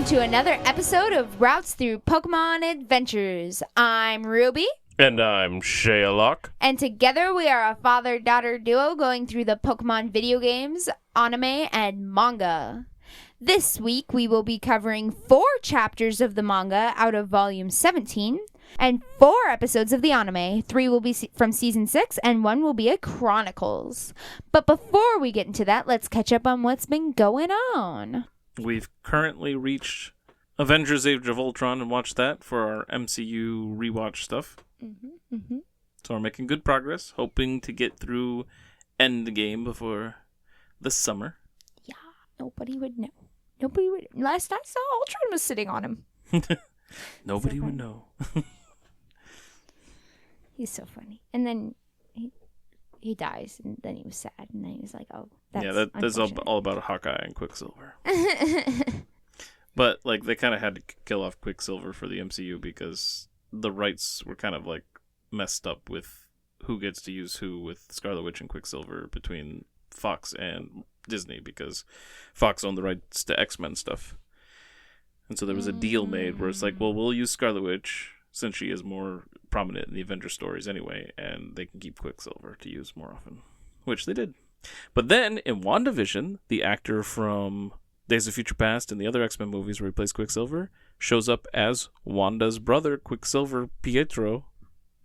welcome to another episode of Routes Through Pokemon Adventures. I'm Ruby. And I'm Shea Locke. And together we are a father-daughter duo going through the Pokemon video games, anime, and manga. This week we will be covering 4 chapters of the manga out of Volume 17, and 4 episodes of the anime. 3 will be from Season 6, and 1 will be a Chronicles. But before we get into that, let's catch up on what's been going on. We've currently reached Avengers Age of Ultron and watched that for our MCU rewatch stuff. So we're making good progress, hoping to get through Endgame before the summer. Yeah, nobody would know. Nobody would. Last I saw, Ultron was sitting on him. Nobody would know. He's so funny. And then he dies, and then he was sad, and then he was like, "Oh, that's all about Hawkeye and Quicksilver." But like they kind of had to kill off Quicksilver for the MCU because the rights were kind of like messed up with who gets to use who with Scarlet Witch and Quicksilver between Fox and Disney, because Fox owned the rights to X-Men stuff. And so there was a deal made where it's like, well, we'll use Scarlet Witch since she is more prominent in the Avengers stories anyway, and they can keep Quicksilver to use more often, which they did. But then in WandaVision, the actor from Days of Future Past and the other X-Men movies where he plays Quicksilver shows up as Wanda's brother, Quicksilver Pietro,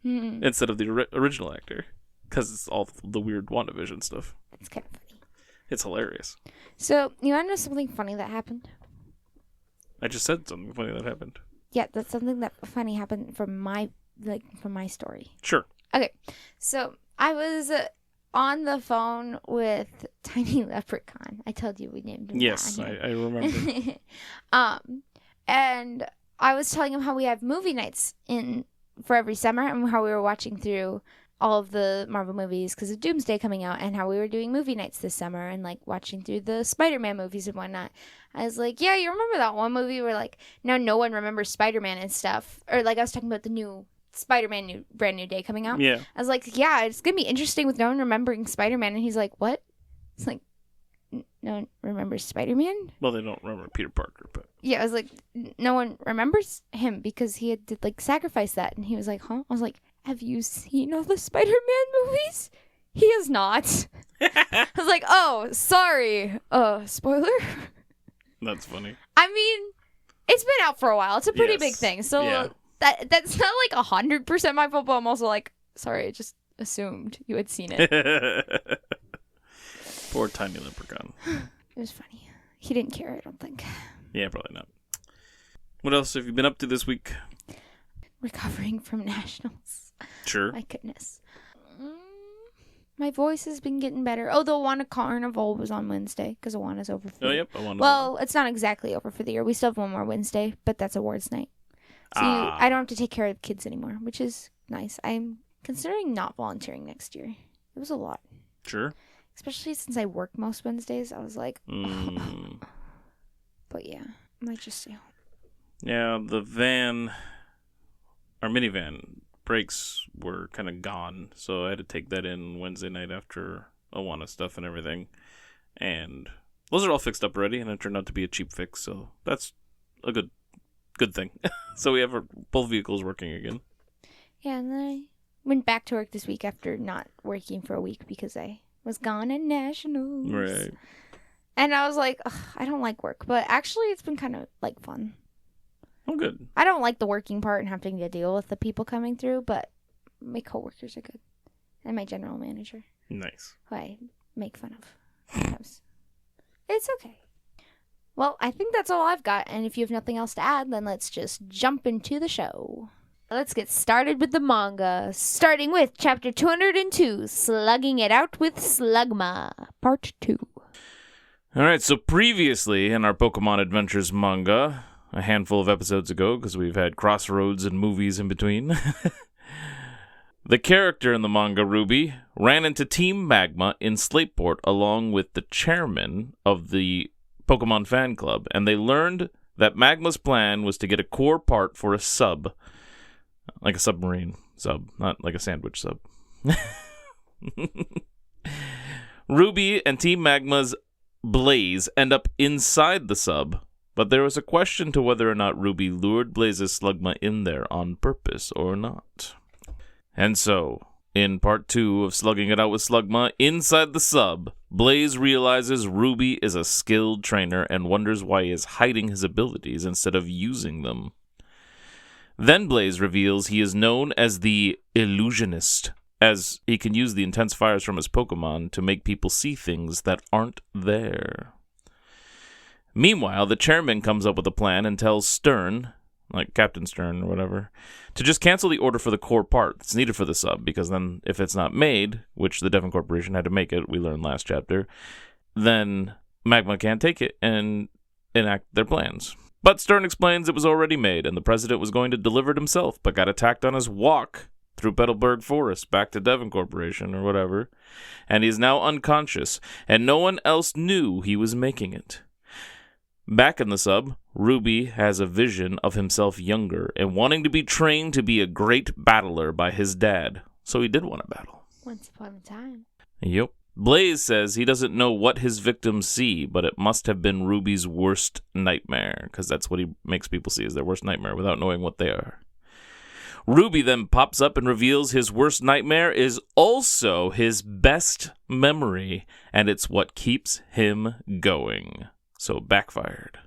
instead of the original actor, because it's all the weird WandaVision stuff. It's kind of funny. It's hilarious. So, you want to know something funny that happened? I just said something funny that happened. Yeah, that's something that funny happened from my story. Sure. Okay, so I was on the phone with Tiny Leprechaun. I told you we named him. Yes, I remember. And I was telling him how we have movie nights for every summer, and how we were watching through all of the Marvel movies because of Doomsday coming out, and how we were doing movie nights this summer and like watching through the Spider-Man movies and whatnot. I was like, yeah, you remember that one movie where like now no one remembers Spider-Man and stuff, or like I was talking about the new Spider-Man Brand New Day coming out. Yeah. I was like, yeah, it's gonna be interesting with no one remembering Spider-Man, and he's like, what? It's like, no one remembers Spider-Man? Well, they don't remember Peter Parker, but yeah, I was like, no one remembers him because he had to like sacrifice that, and he was like, huh? I was like, have you seen all the Spider-Man movies? He has not. I was like, oh, sorry. Spoiler? That's funny. I mean, it's been out for a while. It's a pretty big thing. So yeah. That's not like 100% my fault, but I'm also like, sorry, I just assumed you had seen it. Poor Tiny Leprechaun. It was funny. He didn't care, I don't think. Yeah, probably not. What else have you been up to this week? Recovering from nationals. Sure. My goodness. My voice has been getting better. Oh, the Awana Carnival was on Wednesday because Awana's over for yep. Awana's well, it's not exactly over for the year. We still have one more Wednesday, but that's awards night. So I don't have to take care of kids anymore, which is nice. I'm considering not volunteering next year. It was a lot. Sure. Especially since I work most Wednesdays. I was like, But yeah, I might just stay home. Yeah, our minivan brakes were kind of gone, so I had to take that in Wednesday night after Awana stuff and everything. And those are all fixed up already, and it turned out to be a cheap fix, so that's a good thing. So we have both vehicles working again. Yeah, and then I went back to work this week after not working for a week because I was gone at nationals. Right. And I was like, I don't like work, but actually it's been kind of like fun. Oh, good. I don't like the working part and having to deal with the people coming through, but my coworkers are good. And my general manager. Nice. Who I make fun of sometimes. It's okay. Well, I think that's all I've got, and if you have nothing else to add, then let's just jump into the show. Let's get started with the manga, starting with Chapter 202, Slugging It Out with Slugma, Part 2. Alright, so previously in our Pokemon Adventures manga, a handful of episodes ago, because we've had crossroads and movies in between, the character in the manga, Ruby, ran into Team Magma in Slateport along with the chairman of the Pokemon fan club, and they learned that Magma's plan was to get a core part for a sub. Like a submarine sub, not like a sandwich sub. Ruby and Team Magma's Blaze end up inside the sub, but there was a question to whether or not Ruby lured Blaze's Slugma in there on purpose or not. And so, in part 2 of Slugging It Out with Slugma, inside the sub, Blaze realizes Ruby is a skilled trainer and wonders why he is hiding his abilities instead of using them. Then Blaze reveals he is known as the Illusionist, as he can use the intense fires from his Pokemon to make people see things that aren't there. Meanwhile, the chairman comes up with a plan and tells Stern, like Captain Stern or whatever, to just cancel the order for the core part that's needed for the sub, because then if it's not made, which the Devon Corporation had to make it, we learned last chapter, then Magma can't take it and enact their plans. But Stern explains it was already made, and the president was going to deliver it himself, but got attacked on his walk through Petalburg Forest back to Devon Corporation or whatever, and he's now unconscious, and no one else knew he was making it. Back in the sub, Ruby has a vision of himself younger and wanting to be trained to be a great battler by his dad. So he did want to battle. Once upon a time. Yep. Blaze says he doesn't know what his victims see, but it must have been Ruby's worst nightmare, because that's what he makes people see, is their worst nightmare without knowing what they are. Ruby then pops up and reveals his worst nightmare is also his best memory, and it's what keeps him going. So backfired.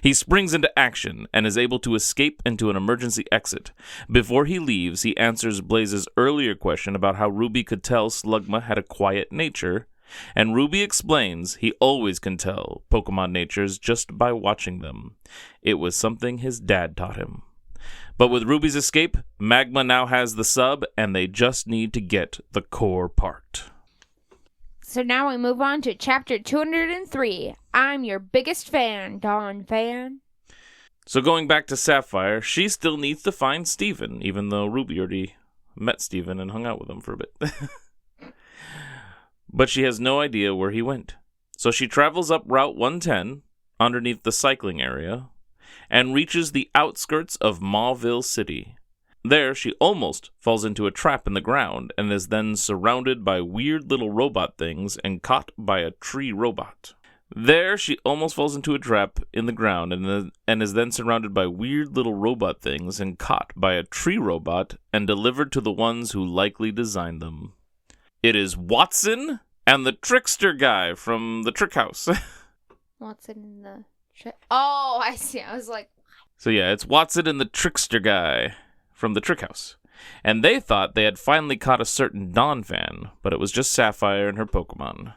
He springs into action and is able to escape into an emergency exit. Before he leaves, he answers Blaze's earlier question about how Ruby could tell Slugma had a quiet nature, and Ruby explains he always can tell Pokemon natures just by watching them. It was something his dad taught him. But with Ruby's escape, Magma now has the sub, and they just need to get the core part. So now we move on to chapter 203. I'm your biggest fan, Dawn fan. So going back to Sapphire, she still needs to find Steven, even though Ruby already met Steven and hung out with him for a bit. But she has no idea where he went. So she travels up Route 110, underneath the cycling area, and reaches the outskirts of Mauville City. There, she almost falls into a trap in the ground and is then surrounded by weird little robot things and caught by a tree robot. There, she almost falls into a trap in the ground and is then surrounded by weird little robot things and caught by a tree robot and delivered to the ones who likely designed them. It is Wattson and the trickster guy from the Trick House. Wattson and the Oh, I see. I was like... So yeah, it's Wattson and the trickster guy from the Trick House. And they thought they had finally caught a certain Dawn fan, but it was just Sapphire and her Pokemon.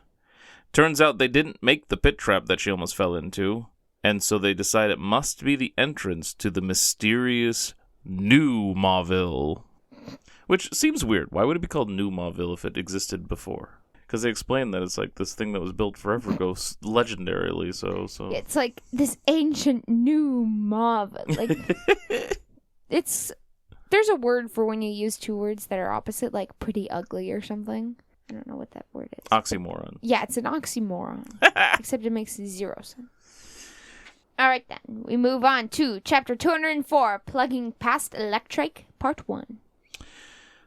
Turns out they didn't make the pit trap that she almost fell into, and so they decide it must be the entrance to the mysterious New Mauville. Which seems weird. Why would it be called New Mauville if it existed before? Because they explain that it's like this thing that was built forever ago, legendarily, so... It's like this ancient New Mauville. Like, there's a word for when you use two words that are opposite, like pretty ugly or something. I don't know what that word is. Oxymoron. Yeah, it's an oxymoron. Except it makes 0 sense. Alright then, we move on to chapter 204, Plugging Past Electric, Part 1.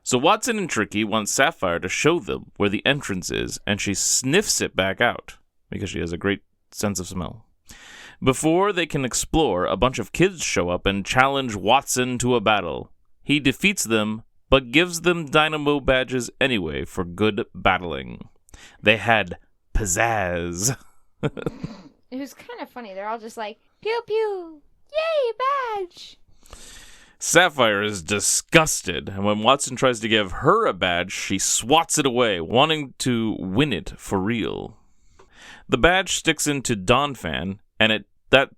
So Wattson and Tricky want Sapphire to show them where the entrance is, and she sniffs it back out, because she has a great sense of smell. Before they can explore, a bunch of kids show up and challenge Wattson to a battle. He defeats them, but gives them dynamo badges anyway for good battling. They had pizzazz. It was kind of funny. They're all just like, pew pew, yay, badge. Sapphire is disgusted, and when Wattson tries to give her a badge, she swats it away, wanting to win it for real. The badge sticks into Donphan, and that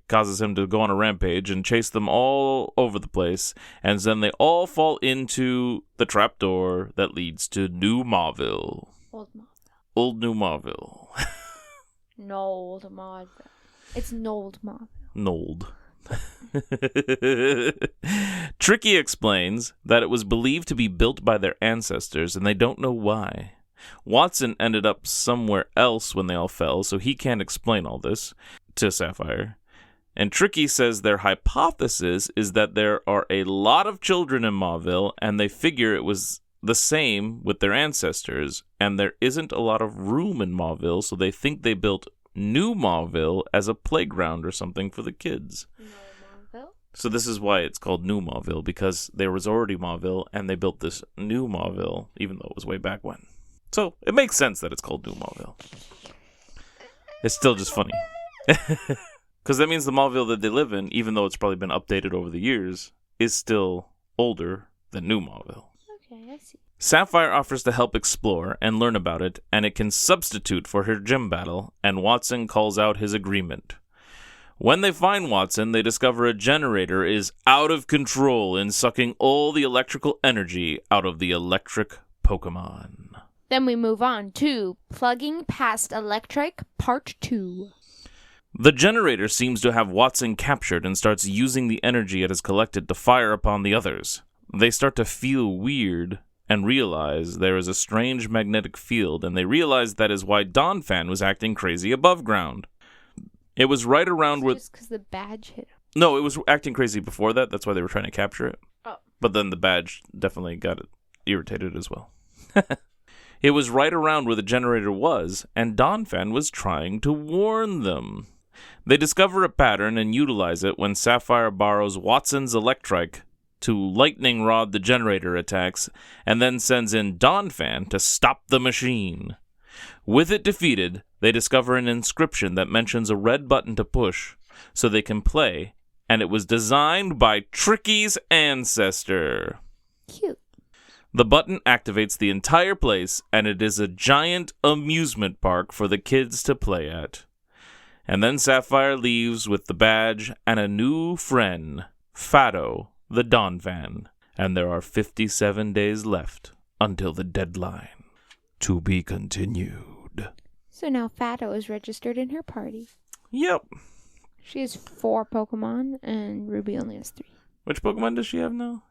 causes him to go on a rampage and chase them all over the place, and then they all fall into the trapdoor that leads to New Mauville. Old Mauville. Old New Mauville. Nold Mauville. It's Nold Mauville. Nold. Tricky explains that it was believed to be built by their ancestors, and they don't know why. Wattson ended up somewhere else when they all fell, so he can't explain all this to Sapphire. And Tricky says their hypothesis is that there are a lot of children in Mauville, and they figure it was the same with their ancestors, and there isn't a lot of room in Mauville, so they think they built New Mauville as a playground or something for the kids. Mauville? So this is why it's called New Mauville, because there was already Mauville, and they built this New Mauville, even though it was way back when. So it makes sense that it's called New Mauville. It's still just funny. Because that means the Mauville that they live in, even though it's probably been updated over the years, is still older than New Mauville. Okay, I see. Sapphire offers to help explore and learn about it, and it can substitute for her gym battle, and Wattson calls out his agreement. When they find Wattson, they discover a generator is out of control in sucking all the electrical energy out of the electric Pokemon. Then we move on to Plugging Past Electric Part 2. The generator seems to have Wattson captured and starts using the energy it has collected to fire upon the others. They start to feel weird and realize there is a strange magnetic field, and they realize that is why Donphan was acting crazy above ground. It was right around where... Just because the badge hit him. No, it was acting crazy before that. That's why they were trying to capture it. Oh. But then the badge definitely got it irritated as well. It was right around where the generator was, and Donphan was trying to warn them. They discover a pattern and utilize it when Sapphire borrows Wattson's Electrike to lightning rod the generator attacks, and then sends in Donphan to stop the machine. With it defeated, they discover an inscription that mentions a red button to push so they can play, and it was designed by Tricky's ancestor. Cute. The button activates the entire place, and it is a giant amusement park for the kids to play at. And then Sapphire leaves with the badge and a new friend, Fado, the Donphan, and there are 57 days left until the deadline. To be continued. So now Fado is registered in her party. Yep. She has 4 Pokemon, and Ruby only has 3. Which Pokemon does she have now?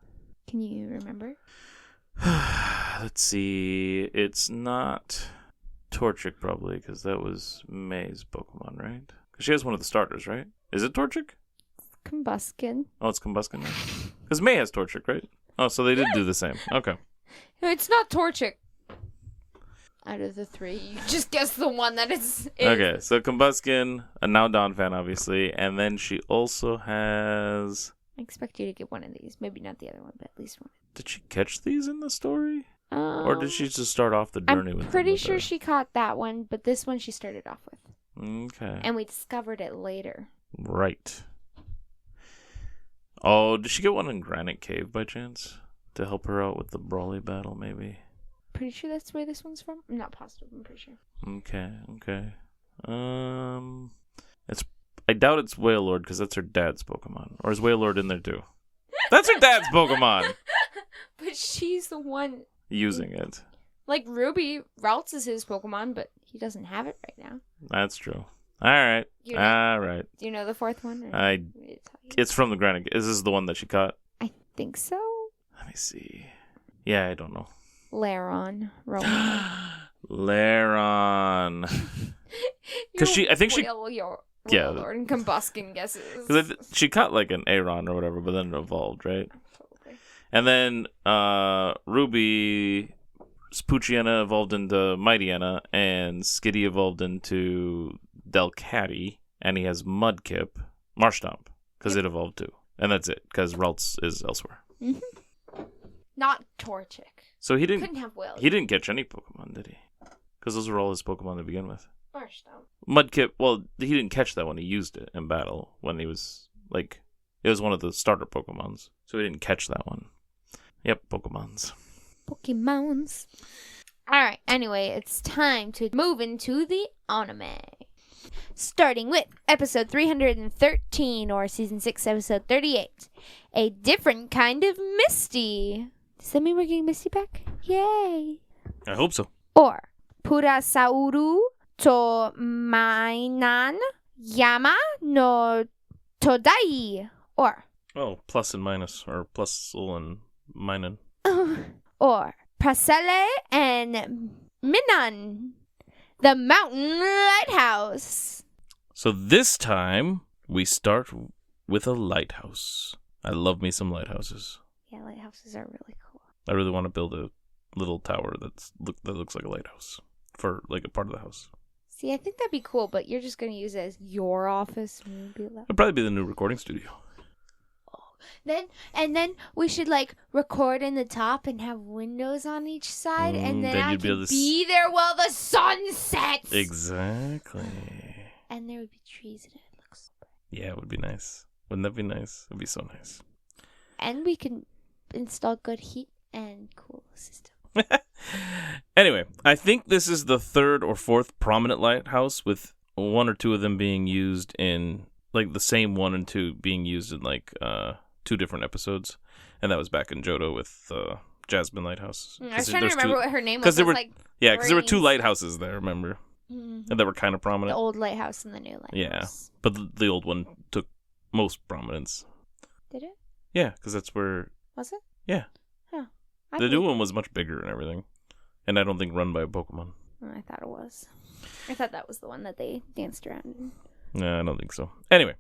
Can you remember? Let's see. It's not Torchic, probably, because that was May's Pokemon, right? Because she has one of the starters, right? Is it Torchic? Combuskin. Oh, it's Combuskin now. Because May has Torchic, right? Oh, so they did do the same. Okay. No, it's not Torchic. Out of the 3, you just guess the one that is. Okay, so Combuskin, and now Donphan, obviously, and then she also has... I expect you to get one of these. Maybe not the other one, but at least one. Did she catch these in the story? Or did she just start off the journey with them? I'm pretty sure she caught that one, but this one she started off with. Okay. And we discovered it later. Right. Oh, did she get one in Granite Cave by chance? To help her out with the Brawly battle, maybe? Pretty sure that's where this one's from? I'm not positive, I'm pretty sure. Okay. I doubt it's Wailord, because that's her dad's Pokemon. Or is Wailord in there too? That's her dad's Pokemon! But she's the one... using it. Like Ruby, Ralts is his Pokemon, but he doesn't have it right now. That's true. Alright. Alright. Do you know the 4th one? It's from the Granite. Is this the one that she caught? I think so. Let me see. Yeah, I don't know. Lairon. Lairon. Because I think she... Yeah, Lord and Combuskin guesses. Because she caught like an Aeron or whatever, but then it evolved, right? Probably. And then Ruby, Poochiana evolved into Mightyena, and Skitty evolved into Delcatty, and he has Mudkip, Marshtomp, because it evolved too. And that's it, because Ralts is elsewhere. Mm-hmm. Not Torchic. So he couldn't have Will. He didn't catch any Pokemon, did he? Because those were all his Pokemon to begin with. Marshtomp. Mudkip, well, he didn't catch that one. He used it in battle when he was, like, it was one of the starter Pokemons. So he didn't catch that one. Yep, Pokemons. Alright, anyway, it's time to move into the anime. Starting with episode 313, or season 6, episode 38. A different kind of Misty. Does that mean we're getting Misty back? Yay! I hope so. Or Purasauru to mainan yama no todai. Or plus and minus, or plus and minus. Or Prasele and Minan, the mountain lighthouse. So this time, we start with a lighthouse. I love me some lighthouses. Yeah, lighthouses are really cool. I really want to build a little tower that looks like a lighthouse for like a part of the house. See, I think that'd be cool, but you're just going to use it as your office. It'd probably be the new recording studio. Then we should like record in the top and have windows on each side, and then I could be there while the sun sets. Exactly. And there would be trees in it. It looks so pretty. Yeah, it would be nice. Wouldn't that be nice? It'd be so nice. And we can install good heat and cool system. Anyway, I think this is the third or fourth prominent lighthouse, with one or two of them being used in like the same 1 and 2 being used in like 2 different episodes, and that was back in Johto with Jasmine Lighthouse. I was trying to remember what her name was. Because there were 2 lighthouses there, remember? Mm-hmm. And they were kind of prominent. The old lighthouse and the new lighthouse. Yeah, but the old one took most prominence. Did it? Yeah, because that's where... Was it? Yeah. Huh. The new one was much bigger and everything. And I don't think run by a Pokemon. I thought it was. I thought that was the one that they danced around in. No, I don't think so. Anyway.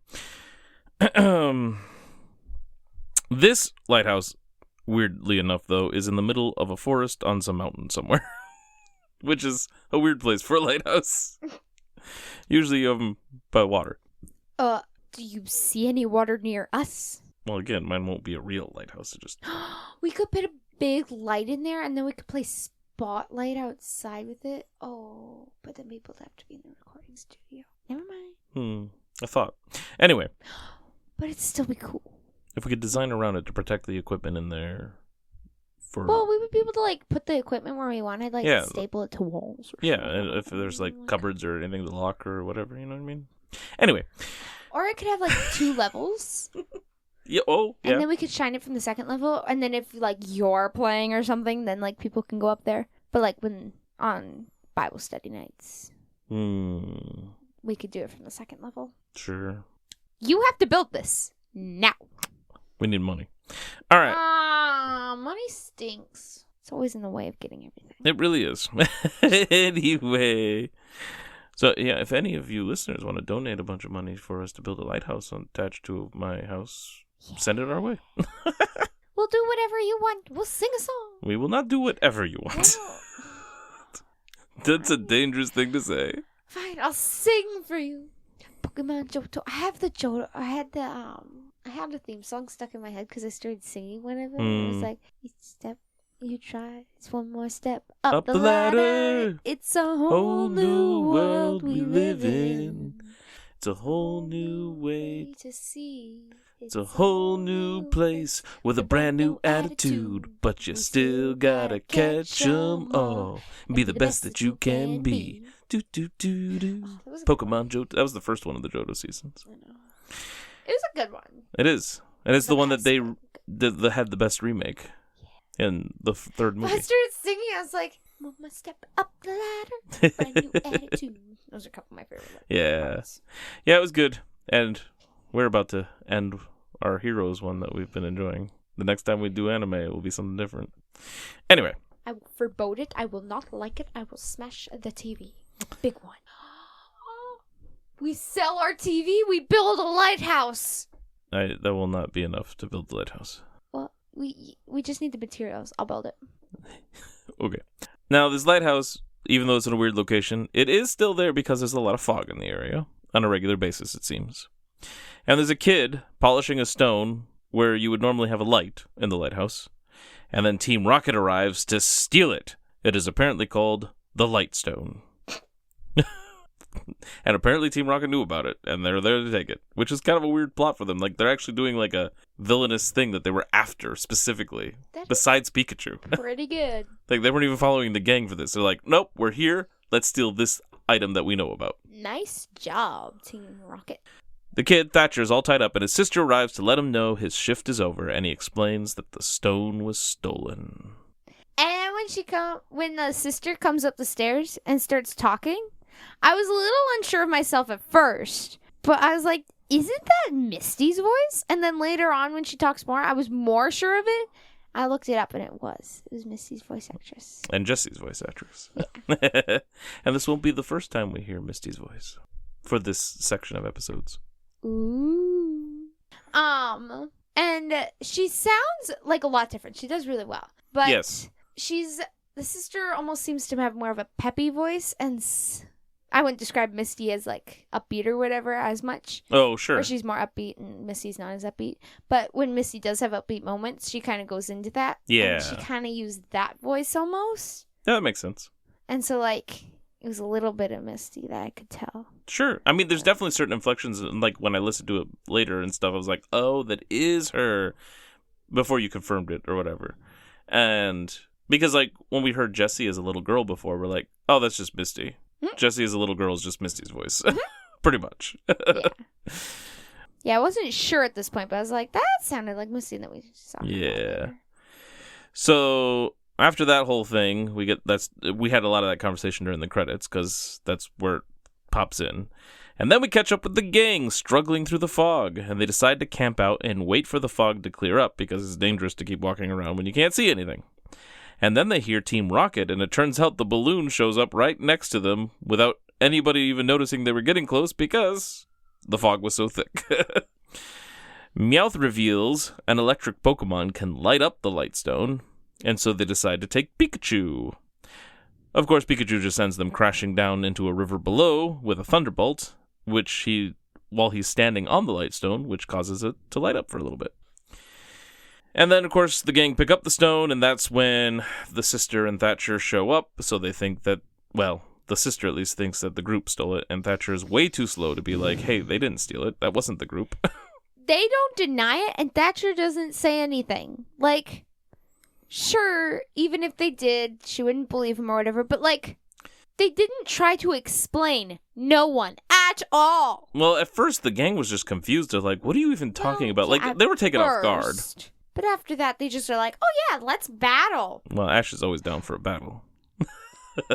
This lighthouse, weirdly enough, though, is in the middle of a forest on some mountain somewhere. Which is a weird place for a lighthouse. Usually you have them by water. Do you see any water near us? Well, again, mine won't be a real lighthouse. It just... We could put a big light in there, and then we could play Spotlight outside with it. Oh, but then people would have to be in the recording studio. Never mind. I thought. Anyway. But it'd still be cool. If we could design around it to protect the equipment in there for... Well, we would be able to, like, put the equipment where we wanted, like, staple it to walls. Or yeah, and if there's, like, cupboards or anything to lock or whatever, you know what I mean? Anyway. Or it could have, like, 2 levels. Yeah, yeah. And then we could shine it from the second level, and then if, like, you're playing or something, then, like, people can go up there. But, like, when on Bible study nights, we could do it from the second level. Sure. You have to build this now. We need money. All right. Money stinks. It's always in the way of getting everything. It really is. Anyway. So, yeah, if any of you listeners want to donate a bunch of money for us to build a lighthouse attached to my house, send it our way. We'll do whatever you want. We'll sing a song. We will not do whatever you want. That's a dangerous thing to say. Fine, I'll sing for you. Pokemon Johto. I have the Johto. I had the theme song stuck in my head because I started singing one of it. It was like, each step you try, it's one more step up the ladder. It's a whole new world we live in. It's a whole new way to see. It's a whole new place with a brand new attitude, but you still gotta catch 'em all. Be the best that you can be. Do do do do. Pokemon Johto. That was the first one of the Johto seasons. I know. It was a good one. It is, and it's the one that they had the best remake in the third movie. I started singing. I was like, "One more step up the ladder, brand new attitude." Those are a couple of my favorite ones. Yeah, yeah, it was good, and we're about to end our Heroes one that we've been enjoying. The next time we do anime, it will be something different. Anyway. I will forbode it. I will not like it. I will smash the TV. The big one. We sell our TV. We build a lighthouse. That will not be enough to build the lighthouse. Well, we just need the materials. I'll build it. Okay. Now, this lighthouse, even though it's in a weird location, it is still there because there's a lot of fog in the area. On a regular basis, it seems. And there's a kid polishing a stone where you would normally have a light in the lighthouse. And then Team Rocket arrives to steal it. It is apparently called the Lightstone. And apparently Team Rocket knew about it, and they're there to take it. Which is kind of a weird plot for them. Like, they're actually doing, like, a villainous thing that they were after, specifically. Besides Pikachu. Pretty good. Like, they weren't even following the gang for this. They're like, nope, we're here. Let's steal this item that we know about. Nice job, Team Rocket. The kid, Thatcher, is all tied up, and his sister arrives to let him know his shift is over, and he explains that the stone was stolen. And when the sister comes up the stairs and starts talking, I was a little unsure of myself at first, but I was like, isn't that Misty's voice? And then later on when she talks more, I was more sure of it. I looked it up and it was Misty's voice actress. And Jessie's voice actress. Yeah. And this won't be the first time we hear Misty's voice for this section of episodes. Ooh. And she sounds like a lot different. She does really well. But yes. The sister almost seems to have more of a peppy voice, and I wouldn't describe Misty as like upbeat or whatever as much. Oh, sure. Or she's more upbeat and Misty's not as upbeat. But when Misty does have upbeat moments, she kind of goes into that. Yeah. And she kind of used that voice almost. Yeah, that makes sense. And so like it was a little bit of Misty that I could tell. Sure. I mean, there's definitely certain inflections, and like when I listened to it later and stuff, I was like, oh, that is her, before you confirmed it or whatever. And because like when we heard Jessie as a little girl before, we're like, oh, that's just Misty. Jessie as a little girl is just Misty's voice. Pretty much. Yeah, I wasn't sure at this point, but I was like, that sounded like Misty that we saw. Yeah. So after that whole thing, we had a lot of that conversation during the credits because that's where it pops in. And then we catch up with the gang struggling through the fog, and they decide to camp out and wait for the fog to clear up because it's dangerous to keep walking around when you can't see anything. And then they hear Team Rocket, and it turns out the balloon shows up right next to them without anybody even noticing they were getting close because the fog was so thick. Meowth reveals an electric Pokemon can light up the Lightstone, and so they decide to take Pikachu. Of course, Pikachu just sends them crashing down into a river below with a Thunderbolt, while he's standing on the Lightstone, which causes it to light up for a little bit. And then, of course, the gang pick up the stone, and that's when the sister and Thatcher show up, so they think that, well, the sister at least thinks that the group stole it, and Thatcher is way too slow to be like, hey, they didn't steal it, that wasn't the group. They don't deny it, and Thatcher doesn't say anything. Like, sure, even if they did, she wouldn't believe him or whatever, but like, they didn't try to explain. No one at all. Well, at first, the gang was just confused. They're like, what are you even talking about? Like, they were taken off guard. But after that, they just are like, oh yeah, let's battle. Well, Ash is always down for a battle.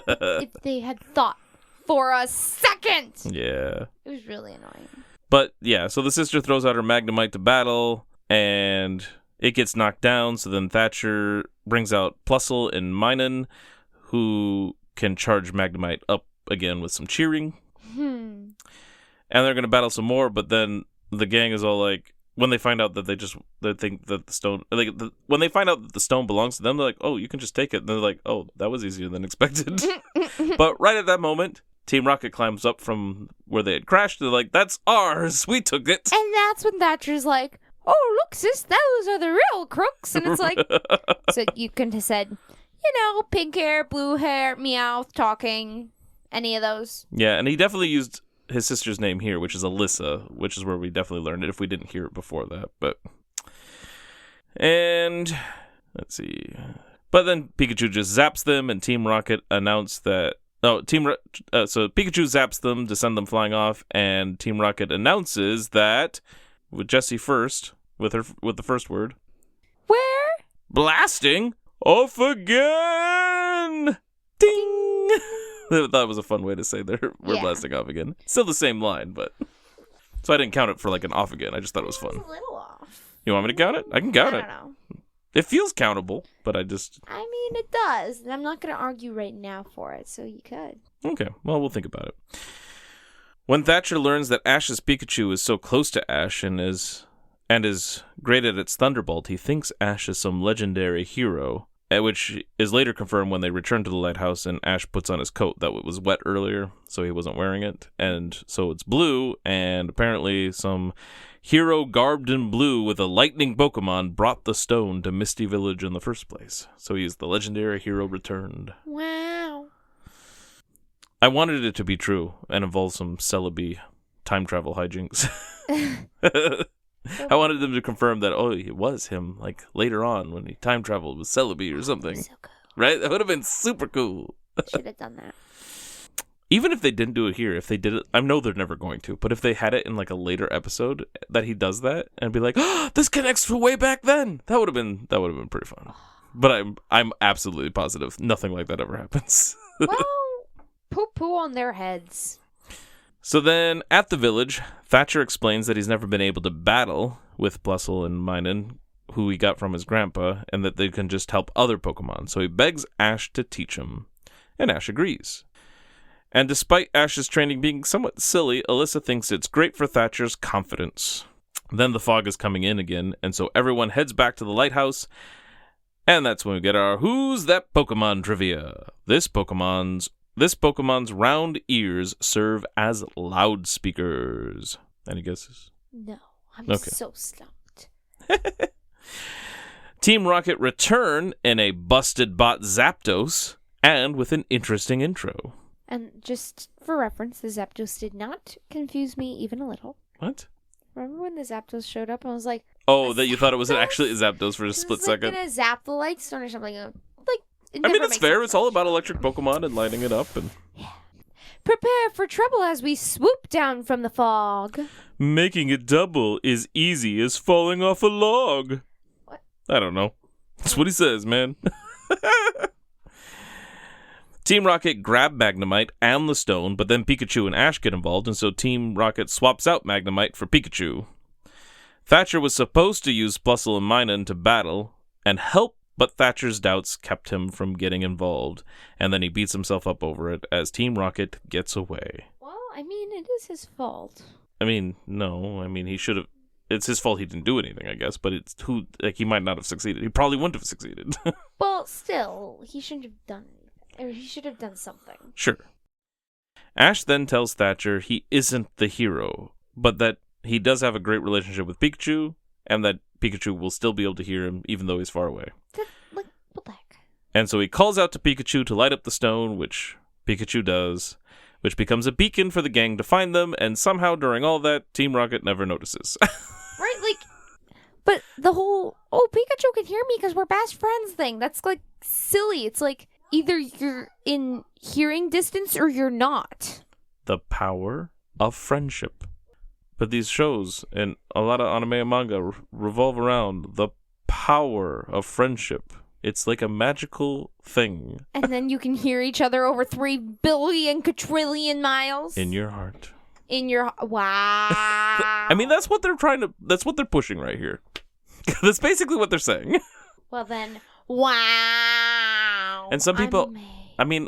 If they had thought for a second. Yeah. It was really annoying. But, yeah, so the sister throws out her Magnemite to battle, and it gets knocked down, so then Thatcher brings out Plusle and Minun, who can charge Magnemite up again with some cheering. And they're going to battle some more, but then the gang is all like, when they find out that they think that the stone, when they find out that the stone belongs to them, they're like, oh, you can just take it. And they're like, oh, that was easier than expected. But right at that moment, Team Rocket climbs up from where they had crashed. They're like, that's ours. We took it. And that's when Thatcher's like, oh, look, sis, those are the real crooks. And it's like, so you couldn't have said, pink hair, blue hair, Meowth talking, any of those. Yeah, and he definitely used his sister's name here, which is Alyssa, which is where we definitely learned it if we didn't hear it before that. And let's see. But then Pikachu just zaps them, and Team Rocket announced that. So Pikachu zaps them to send them flying off, and Team Rocket announces that with Jessie first, with the first word. Where? Blasting off again! Ding! I thought it was a fun way to say we're blasting off again. Still the same line, but... So I didn't count it for like an off again. I just thought it was fun. It's a little off. You want me to count it? I can count it. I don't know. It feels countable, but I mean, it does. And I'm not going to argue right now for it, so you could. Okay, well, we'll think about it. When Thatcher learns that Ash's Pikachu is so close to Ash and is great at its Thunderbolt, he thinks Ash is some legendary hero, which is later confirmed when they return to the lighthouse and Ash puts on his coat that was wet earlier, so he wasn't wearing it. And so it's blue, and apparently some hero garbed in blue with a lightning Pokemon brought the stone to Misty Village in the first place. So he's the legendary hero returned. Wow. I wanted it to be true and involve some Celebi time travel hijinks. I wanted them to confirm that, it was him, like, later on when he time traveled with Celebi or something. So cool. Right? That would have been super cool. Should have done that. Even if they didn't do it here, if they did it, I know they're never going to, but if they had it in, like, a later episode that he does that, and be like, this connects to way back then, that would have been pretty fun. But I'm absolutely positive nothing like that ever happens. Well, poo-poo on their heads. So then, at the village, Thatcher explains that he's never been able to battle with Plusle and Minun, who he got from his grandpa, and that they can just help other Pokemon. So he begs Ash to teach him, and Ash agrees. And despite Ash's training being somewhat silly, Alyssa thinks it's great for Thatcher's confidence. Then the fog is coming in again, and so everyone heads back to the lighthouse, and that's when we get our Who's That Pokemon trivia. This Pokemon's This Pokemon's round ears serve as loudspeakers. Any guesses? No, I'm Okay. so stumped. Team Rocket return in a busted bot Zapdos and with an interesting intro. And just for reference, the Zapdos did not confuse me even a little. What? Remember when the Zapdos showed up and I was like, Oh, that you thought it was actually a Zapdos for a split second? It was gonna zap the light stone or something. It I never mean, it's makes fair. sense. It's all about electric Pokemon and lighting it up. And Prepare for trouble as we swoop down from the fog. making it double is easy as falling off a log. What? I don't know. That's what he says, man. Team Rocket grab Magnemite and the stone, but then Pikachu and Ash get involved, and so Team Rocket swaps out Magnemite for Pikachu. Thatcher was supposed to use Plusle and Minun to battle and help, but Thatcher's doubts kept him from getting involved, and then he beats himself up over it as Team Rocket gets away. Well, I mean, it is his fault. I mean, no. I mean, he should have... It's his fault he didn't do anything, I guess, but it's who... Like, he might not have succeeded. He probably wouldn't have succeeded. Well, still, he shouldn't have done anything. Or he should have done something. Sure. Ash then tells Thatcher he isn't the hero, but that he does have a great relationship with Pikachu, and that Pikachu will still be able to hear him even though he's far away. What the heck? And so he calls out to Pikachu to light up the stone, which Pikachu does, which becomes a beacon for the gang to find them, and somehow during all that, Team Rocket never notices. Right, but the whole, Pikachu can hear me because we're best friends thing, that's, silly. It's either you're in hearing distance or you're not. The power of friendship. But these shows and a lot of anime and manga revolve around the power of friendship. It's like a magical thing. And then you can hear each other over 3 billion quadrillion miles. In your heart. Wow. I mean, that's what they're pushing right here. That's basically what they're saying. Well then, wow. And some people,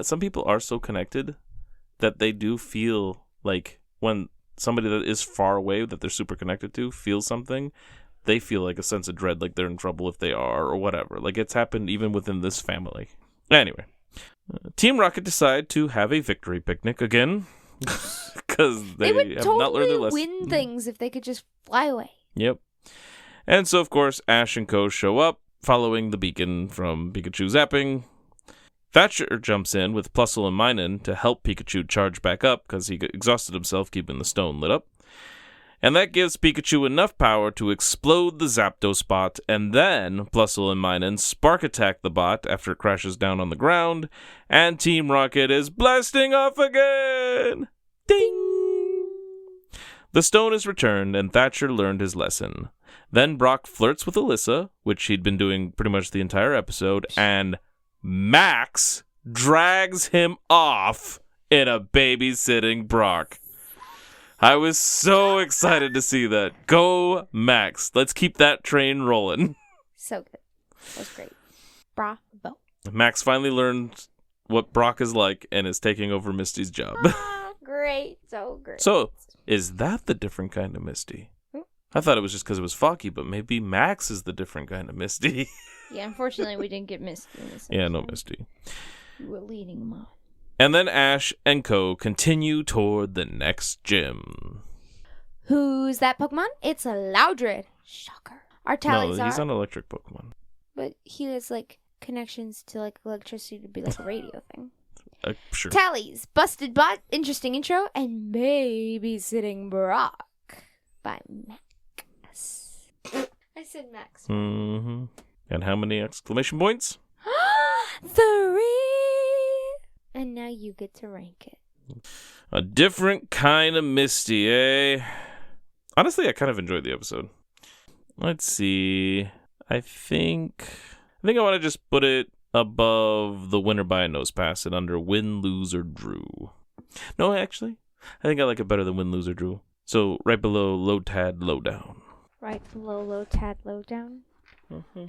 some people are so connected that they do feel like when somebody that is far away that they're super connected to feels something, they feel like a sense of dread, like they're in trouble if they are or whatever. Like it's happened even within this family. Anyway, Team Rocket decide to have a victory picnic again because they would have not learned their lesson. win things if they could just fly away. Yep. And so, of course, Ash and Co. show up, following the beacon from Pikachu zapping. Thatcher jumps in with Plusle and Minun to help Pikachu charge back up because he exhausted himself keeping the stone lit up. And that gives Pikachu enough power to explode the Zapdos bot, and then Plusle and Minun spark attack the bot after it crashes down on the ground, and Team Rocket is blasting off again! Ding! The stone is returned, and Thatcher learned his lesson. Then Brock flirts with Alyssa, which he'd been doing pretty much the entire episode, and Max drags him off in a babysitting Brock. I was so excited to see that. Go, Max. Let's keep that train rolling. So good. That was great. Bravo. Max finally learned what Brock is like and is taking over Misty's job. Great. So great. So, is that the different kind of Misty? I thought it was just because it was Foggy, but maybe Max is the different kind of Misty. Yeah, unfortunately, we didn't get Misty in this episode. Yeah, no Misty. We were leading them on. And then Ash and Co. continue toward the next gym. Who's that Pokemon? It's a Loudred. Shocker. Our tallies No, he's are... an electric Pokemon. But he has, connections to, electricity to be, a radio thing. Sure. Tallies. Busted Bot. Interesting intro. And Babysitting Brock by Max. I said Max. Mm-hmm. And how many exclamation points? 3. And now you get to rank it. A different kind of Misty, eh? Honestly, I kind of enjoyed the episode. Let's see. I think I want to just put it above the winner by a nose pass and under win, lose, or drew. No, actually, I think I like it better than win, lose, or drew. So right below low tad, low down. Right below low tad, low down. Mm-hmm.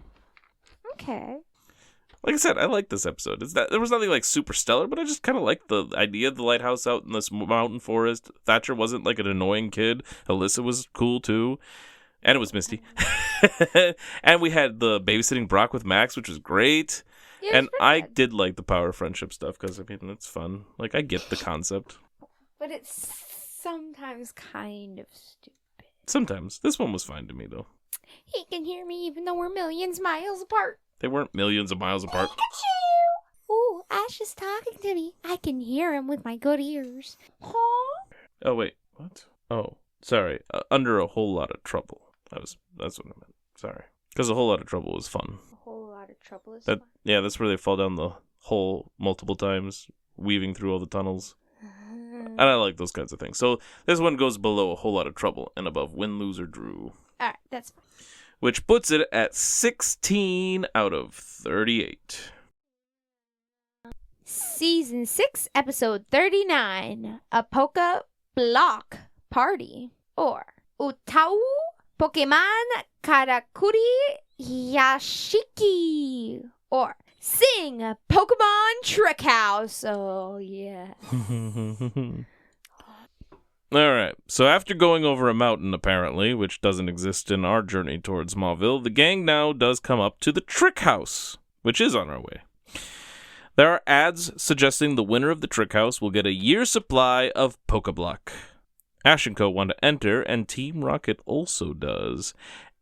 Okay. Like I said, I like this episode. There was nothing super stellar, but I just kind of liked the idea of the lighthouse out in this mountain forest. Thatcher wasn't an annoying kid. Alyssa was cool too. And it was Misty. And we had the babysitting Brock with Max, which was great. Yeah, and I good. did like the power friendship stuff because, I mean, it's fun. Like, I get the concept. But it's sometimes kind of stupid. Sometimes. This one was fine to me, though. He can hear me even though we're millions miles apart. They weren't millions of miles apart. Pikachu! Ooh, Ash is talking to me. I can hear him with my good ears. Huh? Oh, wait. What? Oh, sorry. Under a whole lot of trouble. That's what I meant. Sorry. Because a whole lot of trouble was fun. A whole lot of trouble is fun. Yeah, that's where they fall down the hole multiple times, weaving through all the tunnels. And I like those kinds of things. So this one goes below a whole lot of trouble and above win, lose, or drew. Alright, that's fine. Which puts it at 16 out of 38. Season 6, Episode 39, A Poke Block Party, or Utau Pokemon Karakuri Yashiki, or Sing Pokemon Trick House. Oh, yeah. Alright, so after going over a mountain, apparently, which doesn't exist in our journey towards Mauville, the gang now does come up to the Trick House, which is on our way. There are ads suggesting the winner of the Trick House will get a year's supply of Pokeblock. Ash & Co. want to enter, and Team Rocket also does.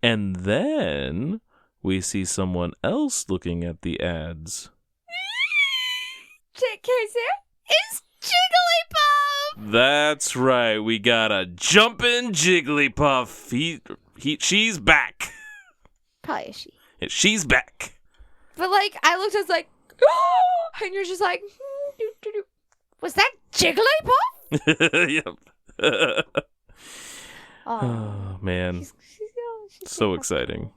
And then we see someone else looking at the ads. Check case here is Jigglypuff! That's right, we got a jumpin' Jigglypuff. She's back. Probably is she. She's back. But, like, I looked, I was like, and you're just like, was that Jigglypuff? Yep. Oh, Oh, man. she's So exciting.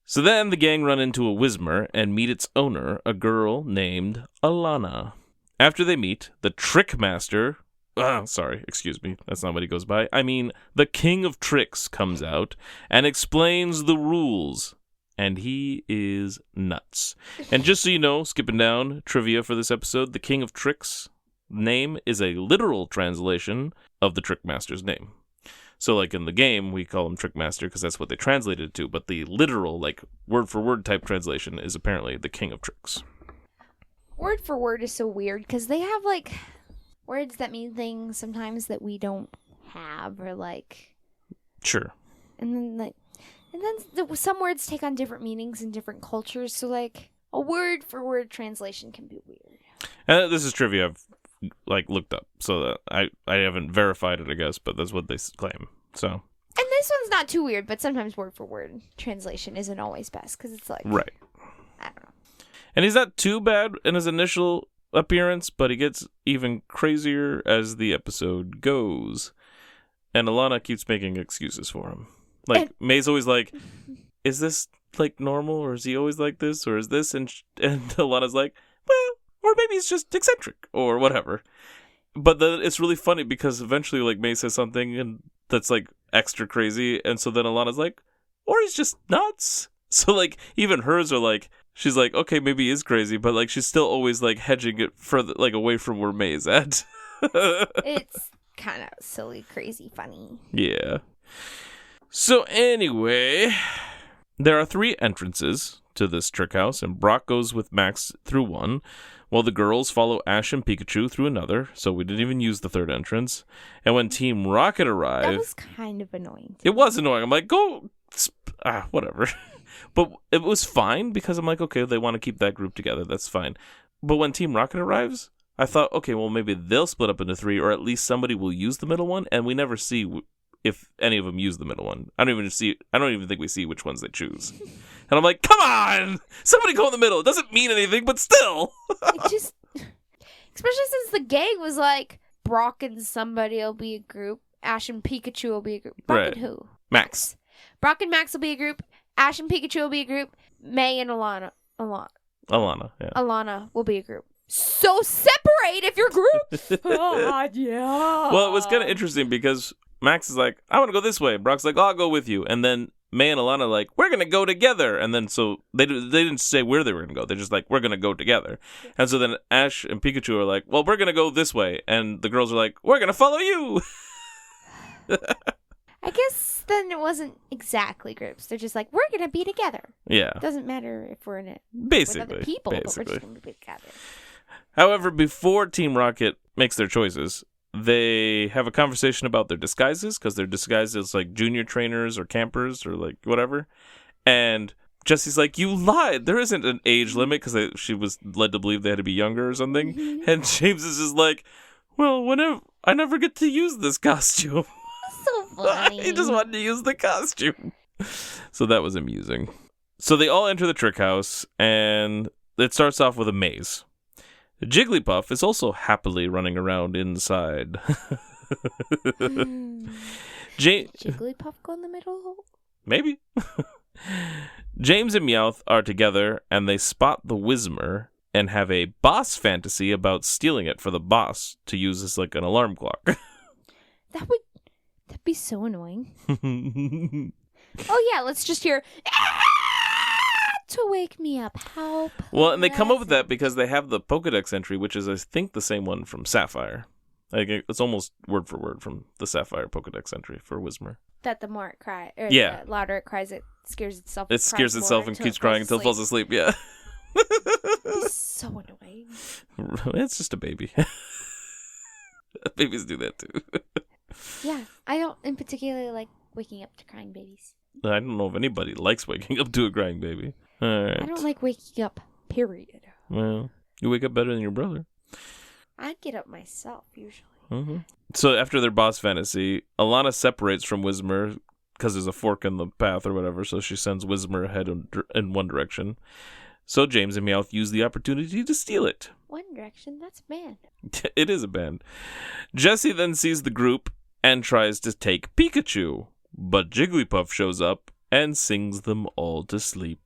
So then the gang run into a Whismur and meet its owner, a girl named Alana. After they meet, the Trick Master, excuse me, that's not what he goes by. I mean, the King of Tricks comes out and explains the rules. And he is nuts. And just so you know, skipping down, trivia for this episode, the King of Tricks name is a literal translation of the Trick Master's name. So, like, in the game, we call him Trick Master because that's what they translated it to, but the literal, like, word-for-word type translation is apparently the King of Tricks. Word for word is so weird because they have, like, words that mean things sometimes that we don't have, or, like... Sure. And then some words take on different meanings in different cultures, so, like, a word for word translation can be weird. And this is trivia I've, like, looked up, so that I haven't verified it, I guess, but that's what they claim, so... And this one's not too weird, but sometimes word for word translation isn't always best, because it's like... Right. I don't know. And he's not too bad in his initial appearance, but he gets even crazier as the episode goes. And Alana keeps making excuses for him. Like, May's always like, is this, like, normal, or is he always like this, or is this? And Alana's like, well, or maybe he's just eccentric, or whatever. But then it's really funny, because eventually, like, May says something and that's, like, extra crazy, and so then Alana's like, or he's just nuts. So, like, even hers are like, she's like, okay, maybe he is crazy, but, like, she's still always, like, hedging it further, like, away from where May's at. It's kind of silly, crazy, funny. Yeah. So, anyway, there are 3 entrances to this trick house, and Brock goes with Max through one, while the girls follow Ash and Pikachu through another, so we didn't even use the 3rd entrance. And when Team Rocket arrived... That was kind of annoying. It was annoying. I'm like, go... whatever. But it was fine, because I'm like, okay, they want to keep that group together. That's fine. But when Team Rocket arrives, I thought, okay, well, maybe they'll split up into 3, or at least somebody will use the middle one, and we never see if any of them use the middle one. I don't even think we see which ones they choose. And I'm like, come on! Somebody go in the middle. It doesn't mean anything, but still. It just... Especially since the gang was like, Brock and somebody will be a group. Ash and Pikachu will be a group. Brock Right. and who? Max. Brock and Max will be a group. Ash and Pikachu will be a group. May and Alana, yeah. Alana will be a group. So separate if you're groups. God, yeah. Well, it was kind of interesting because Max is like, I want to go this way. Brock's like, I'll go with you. And then May and Alana are like, we're going to go together. And then so they didn't say where they were going to go. They're just like, we're going to go together. And so then Ash and Pikachu are like, well, we're going to go this way. And the girls are like, we're going to follow you. I guess then it wasn't exactly groups. They're just like, we're going to be together. Yeah. It doesn't matter if we're in it Basically. with other people, but we're just going to be together. However, before Team Rocket makes their choices, they have a conversation about their disguises, because they're disguised as like junior trainers or campers or like whatever. And Jessie's like, you lied. There isn't an age limit, because she was led to believe they had to be younger or something. And James is just like, well, I never get to use this costume. So funny. He just wanted to use the costume. So that was amusing. So they all enter the trick house, and it starts off with a maze. Jigglypuff is also happily running around inside. Jigglypuff go in the middle? Maybe. James and Meowth are together, and they spot the Whismur and have a boss fantasy about stealing it for the boss to use as like an alarm clock. That'd be so annoying. Oh yeah, let's just hear to wake me up. Help. Well, and they come up with that because they have the Pokedex entry, which is I think the same one from Sapphire. Like it's almost word for word from the Sapphire Pokedex entry for Whismur. That the more it cries, yeah, the louder it cries, it scares itself. It scares itself and keeps crying until it falls asleep. Yeah. It's so annoying. It's just a baby. Babies do that too. Yeah, I don't in particular like waking up to crying babies. I don't know if anybody likes waking up to a crying baby. All right. I don't like waking up, period. Well, you wake up better than your brother. I'd get up myself, usually. Mm-hmm. So after their boss fantasy, Alana separates from Whismur because there's a fork in the path or whatever, so she sends Whismur ahead in one direction. So James and Meowth use the opportunity to steal it. One Direction? That's a band. It is a band. Jessie then sees the group and tries to take Pikachu, but Jigglypuff shows up and sings them all to sleep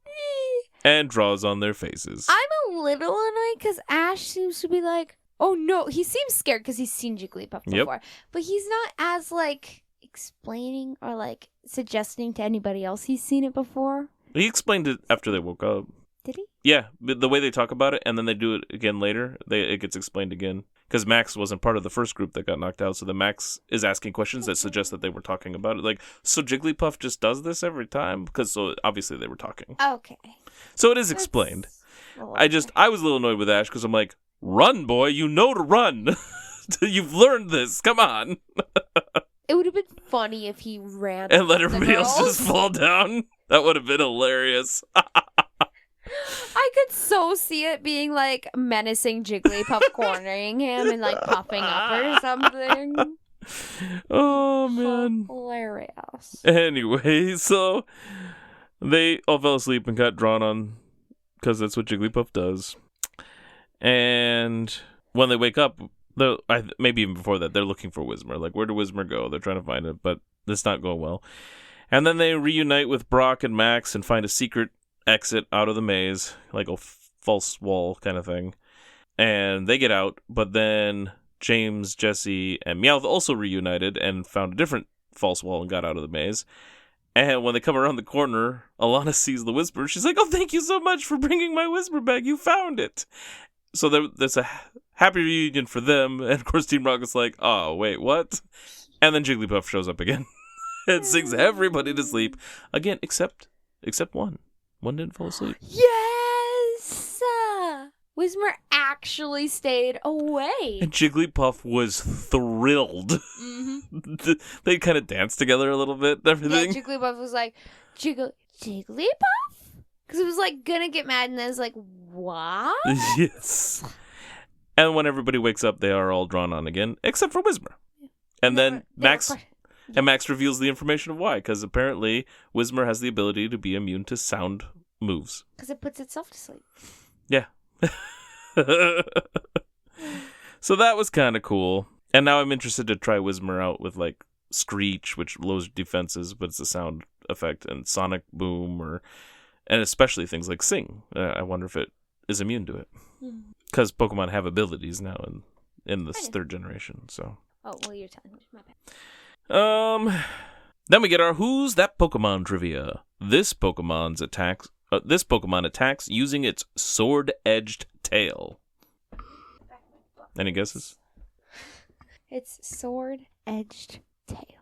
and draws on their faces. I'm a little annoyed because Ash seems to be like, oh no, he seems scared because he's seen Jigglypuff before, but he's not as like explaining or like suggesting to anybody else he's seen it before. He explained it after they woke up. Did he? Yeah, but the way they talk about it, and then they do it again later, it gets explained again. Because Max wasn't part of the first group that got knocked out, so the Max is asking questions that suggest that they were talking about it. Like, so Jigglypuff just does this every time? Because so obviously they were talking. Okay. So it is explained. I was a little annoyed with Ash, because I'm like, run, boy, you know to run. You've learned this, come on. It would have been funny if he ran and let everybody else just fall down. That would have been hilarious. I could so see it being like menacing Jigglypuff cornering him and like puffing up or something. Oh man. Hilarious. Anyway, so they all fell asleep and got drawn on because that's what Jigglypuff does. And when they wake up, maybe even before that, they're looking for Whismur. Like, where did Whismur go? They're trying to find it, but it's not going well. And then they reunite with Brock and Max and find a secret exit out of the maze, like a false wall kind of thing. And they get out, but then James, Jessie, and Meowth also reunited and found a different false wall and got out of the maze. And when they come around the corner, Alana sees the Whisper. She's like, oh, thank you so much for bringing my Whisper back. You found it. So there's a happy reunion for them. And of course, Team Rocket's like, oh, wait, what? And then Jigglypuff shows up again and sings everybody to sleep. Again, except one. One didn't fall asleep. Yes! Whismur actually stayed away. And Jigglypuff was thrilled. Mm-hmm. They kind of danced together a little bit and everything. Yeah, Jigglypuff was like, Jigglypuff? Because it was like gonna get mad and then it's like, what? Yes. And when everybody wakes up, they are all drawn on again, except for Whismur. And then Max reveals the information of why, because apparently Whismur has the ability to be immune to sound moves. Because it puts itself to sleep. Yeah. So that was kind of cool. And now I'm interested to try Whismur out with like Screech, which lowers defenses, but it's a sound effect, and Sonic Boom, and especially things like Sing. I wonder if it is immune to it. Because Pokemon have abilities now in this third generation. So. Oh, well, you're telling me. My bad. Then we get our Who's That Pokemon trivia. This Pokemon attacks using its sword-edged tail. Any guesses? It's sword-edged tail.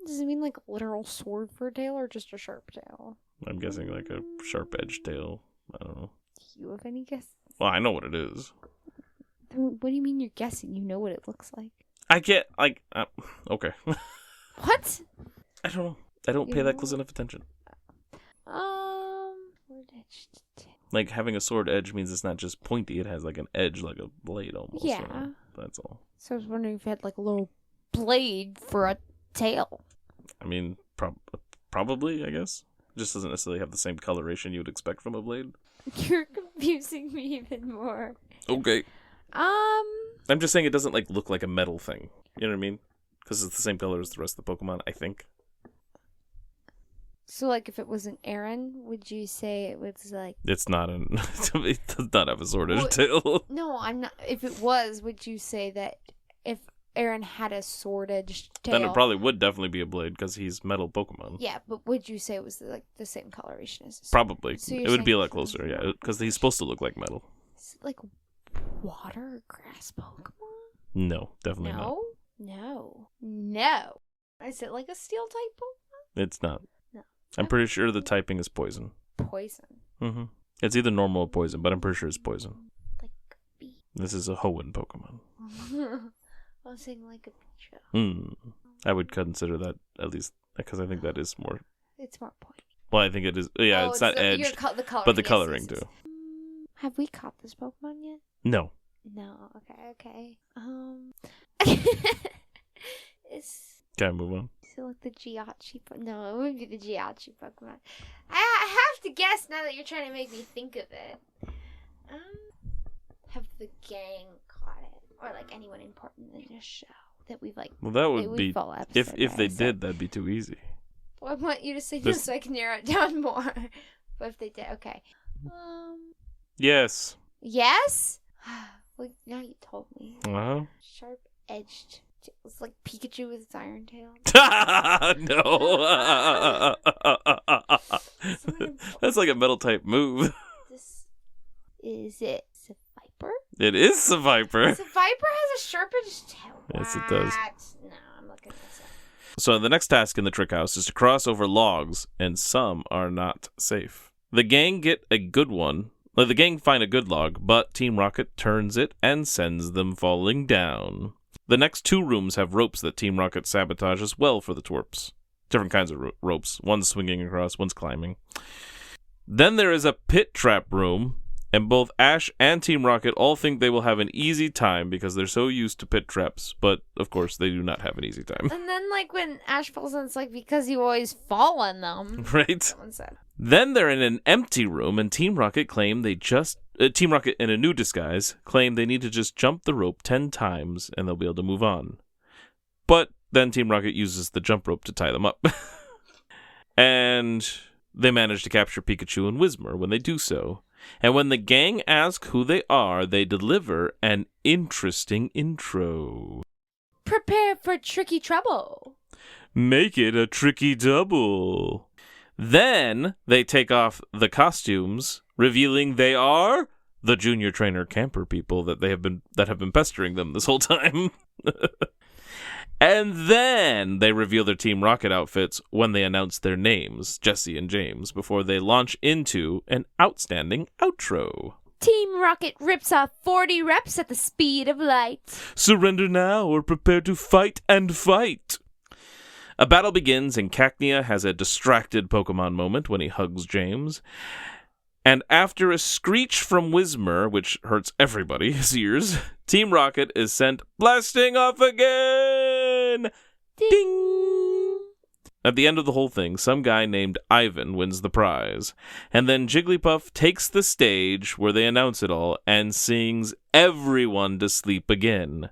Does it mean like a literal sword for a tail or just a sharp tail? I'm guessing like a sharp-edged tail. I don't know. Do you have any guesses? Well, I know what it is. What do you mean you're guessing? You know what it looks like. I can't, like, okay. What? I don't know. I don't pay that close enough attention. Sword-edged tail. Like, having a sword edge means it's not just pointy. It has, like, an edge, like a blade almost. Yeah. So that's all. So I was wondering if it had like a little blade for a tail. I mean, probably, I guess. It just doesn't necessarily have the same coloration you would expect from a blade. You're confusing me even more. Okay. I'm just saying it doesn't, like, look like a metal thing. You know what I mean? Because it's the same color as the rest of the Pokemon, I think. So, like, if it was an Aaron, would you say it was like... It's not it does not have a sword-edged tail. No, I'm not... If it was, would you say that if Aaron had a sword-edged tail... Then it probably would definitely be a blade, because he's metal Pokemon. Yeah, but would you say it was, like, the same coloration as... Probably. So it would be a lot closer, yeah, because he's supposed to look like metal. Is it, like, water or grass Pokemon? No, definitely not. No. Is it, like, a steel-type Pokemon? It's not. No. I'm pretty sure the typing is poison. Poison. Mm-hmm. It's either normal or poison, but I'm pretty sure it's poison. Like a bee. This is a Hoenn Pokemon. I was saying like a Pichu. I would consider that, at least, because I think that is more... It's more pointy. Well, I think it is... Yeah, it's not edged, but the coloring, too. Have we caught this Pokemon yet? No. No, okay. Okay, move on. So like the Giachi... No, it wouldn't be the Giachi Pokemon. I have to guess now that you're trying to make me think of it. Have the gang caught it? Or like anyone important in the show that we've like... Well, that would be... If they did, that'd be too easy. Well, I want you to say no so I can narrow it down more. But if they did, okay. Yes. Yes? Well, now you told me. Uh-huh. Sharp-edged. It's like Pikachu with its iron tail. No. That's like a metal type move. Is it Sapphire? It is Sapphire. Sapphire has a sharp-edged tail. Yes, it does. No, I'm looking this up. So the next task in the trick house is to cross over logs, and some are not safe. The gang get a good one. The gang find a good log, but Team Rocket turns it and sends them falling down. The next two rooms have ropes that Team Rocket sabotage as well for the twerps. Different kinds of ropes. One's swinging across, one's climbing. Then there is a pit trap room, and both Ash and Team Rocket all think they will have an easy time because they're so used to pit traps, but of course they do not have an easy time. And then like when Ash falls in, it's like because you always fall in them. Right? Someone said. Then they're in an empty room, and Team Rocket claim Team Rocket in a new disguise claim they need to just jump the rope 10 times and they'll be able to move on. But then Team Rocket uses the jump rope to tie them up. And they manage to capture Pikachu and Whismur when they do so. And when the gang ask who they are, they deliver an interesting intro. Prepare for tricky trouble. Make it a tricky double. Then they take off the costumes, revealing they are the junior trainer camper people that have been pestering them this whole time. And then they reveal their Team Rocket outfits when they announce their names, Jesse and James, before they launch into an outstanding outro. Team Rocket rips off 40 reps at the speed of light. Surrender now or prepare to fight and fight. A battle begins, and Cacnea has a distracted Pokemon moment when he hugs James. And after a screech from Whismur, which hurts everybody's ears, Team Rocket is sent blasting off again! Ding! At the end of the whole thing, some guy named Ivan wins the prize. And then Jigglypuff takes the stage where they announce it all and sings everyone to sleep again.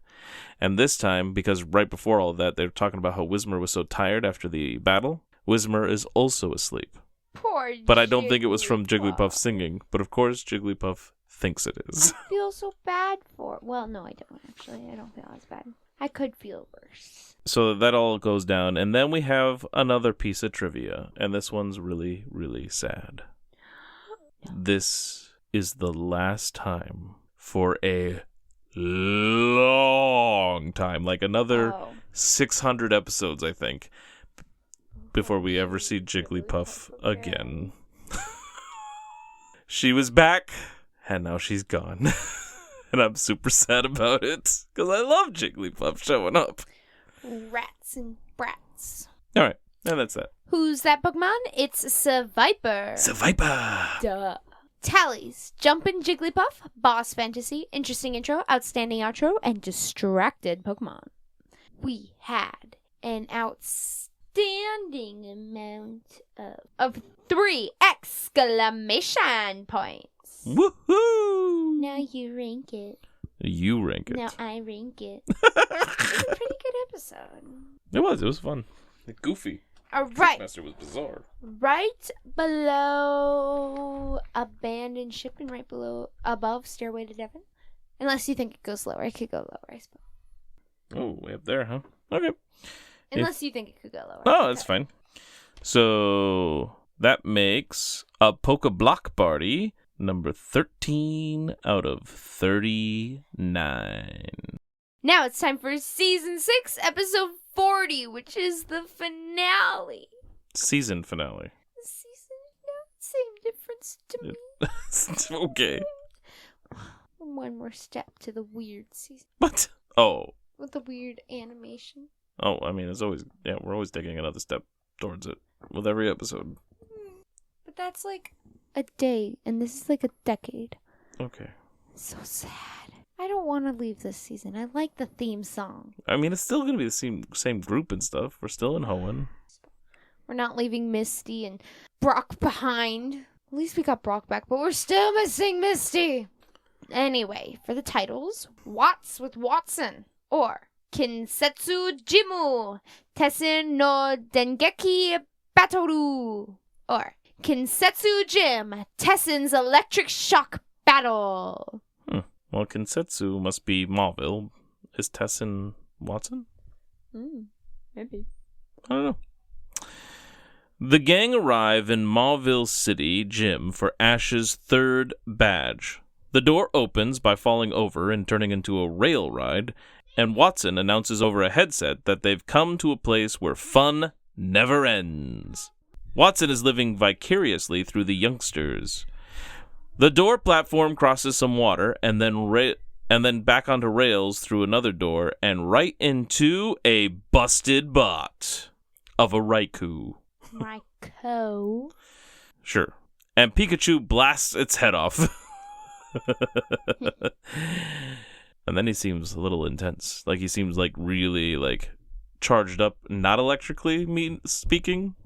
And this time, because right before all of that, they're talking about how Whismur was so tired after the battle, Whismur is also asleep. Poor But I don't think it was from Jigglypuff singing. But of course, Jigglypuff thinks it is. I feel so bad for it. Well, no, I don't, actually. I don't feel as bad. I could feel worse. So that all goes down. And then we have another piece of trivia. And this one's really, really sad. No. This is the last time for a long time, like another 600 episodes, I think, before we ever see Jigglypuff again. She was back, and now she's gone. And I'm super sad about it, because I love Jigglypuff showing up. Rats and brats. All right, and that's that. Who's that Pokemon? It's Sapphire. Sapphire. Duh. Tallies. Jumpin' Jigglypuff. Boss Fantasy. Interesting intro. Outstanding outro. And distracted Pokemon. We had an outstanding amount of 3 exclamation points. Woohoo! Now you rank it. You rank it. Now I rank it. It was a pretty good episode. It was fun. Goofy. All right. Trick Master was bizarre. Right below Abandoned Ship and right above Stairway to Heaven. Unless you think it goes lower. It could go lower, I suppose. Oh, way up there, huh? Okay. Unless you think it could go lower. Oh, that's fine. So that makes a Pokeblock Party number 13 out of 39. Now it's time for Season 6, Episode 40, which is the finale. Season finale. Season, no, same difference to me. Okay. One more step to the weird season. What? Oh. With the weird animation. Oh, I mean, we're always taking another step towards it with every episode. But that's like a day, and this is like a decade. Okay. So sad. I don't want to leave this season. I like the theme song. I mean, it's still going to be the same group and stuff. We're still in Hoenn. We're not leaving Misty and Brock behind. At least we got Brock back, but we're still missing Misty. Anyway, for the titles, Watts with Wattson, or Kinsetsu Jimu, Tessen no Dengeki Batoru, or Kinsetsu Jim, Tessen's Electric Shock Battle. Well, Kinsetsu must be Mauville. Is Tessen Wattson? Maybe. I don't know. The gang arrive in Mauville City Gym for Ash's 3rd badge. The door opens by falling over and turning into a rail ride, and Wattson announces over a headset that they've come to a place where fun never ends. Wattson is living vicariously through the youngsters. The door platform crosses some water and then back onto rails through another door and right into a busted bot of a Raikou. Raikou? Sure. And Pikachu blasts its head off. And then he seems a little intense. Like he seems like really like charged up, not electrically speaking,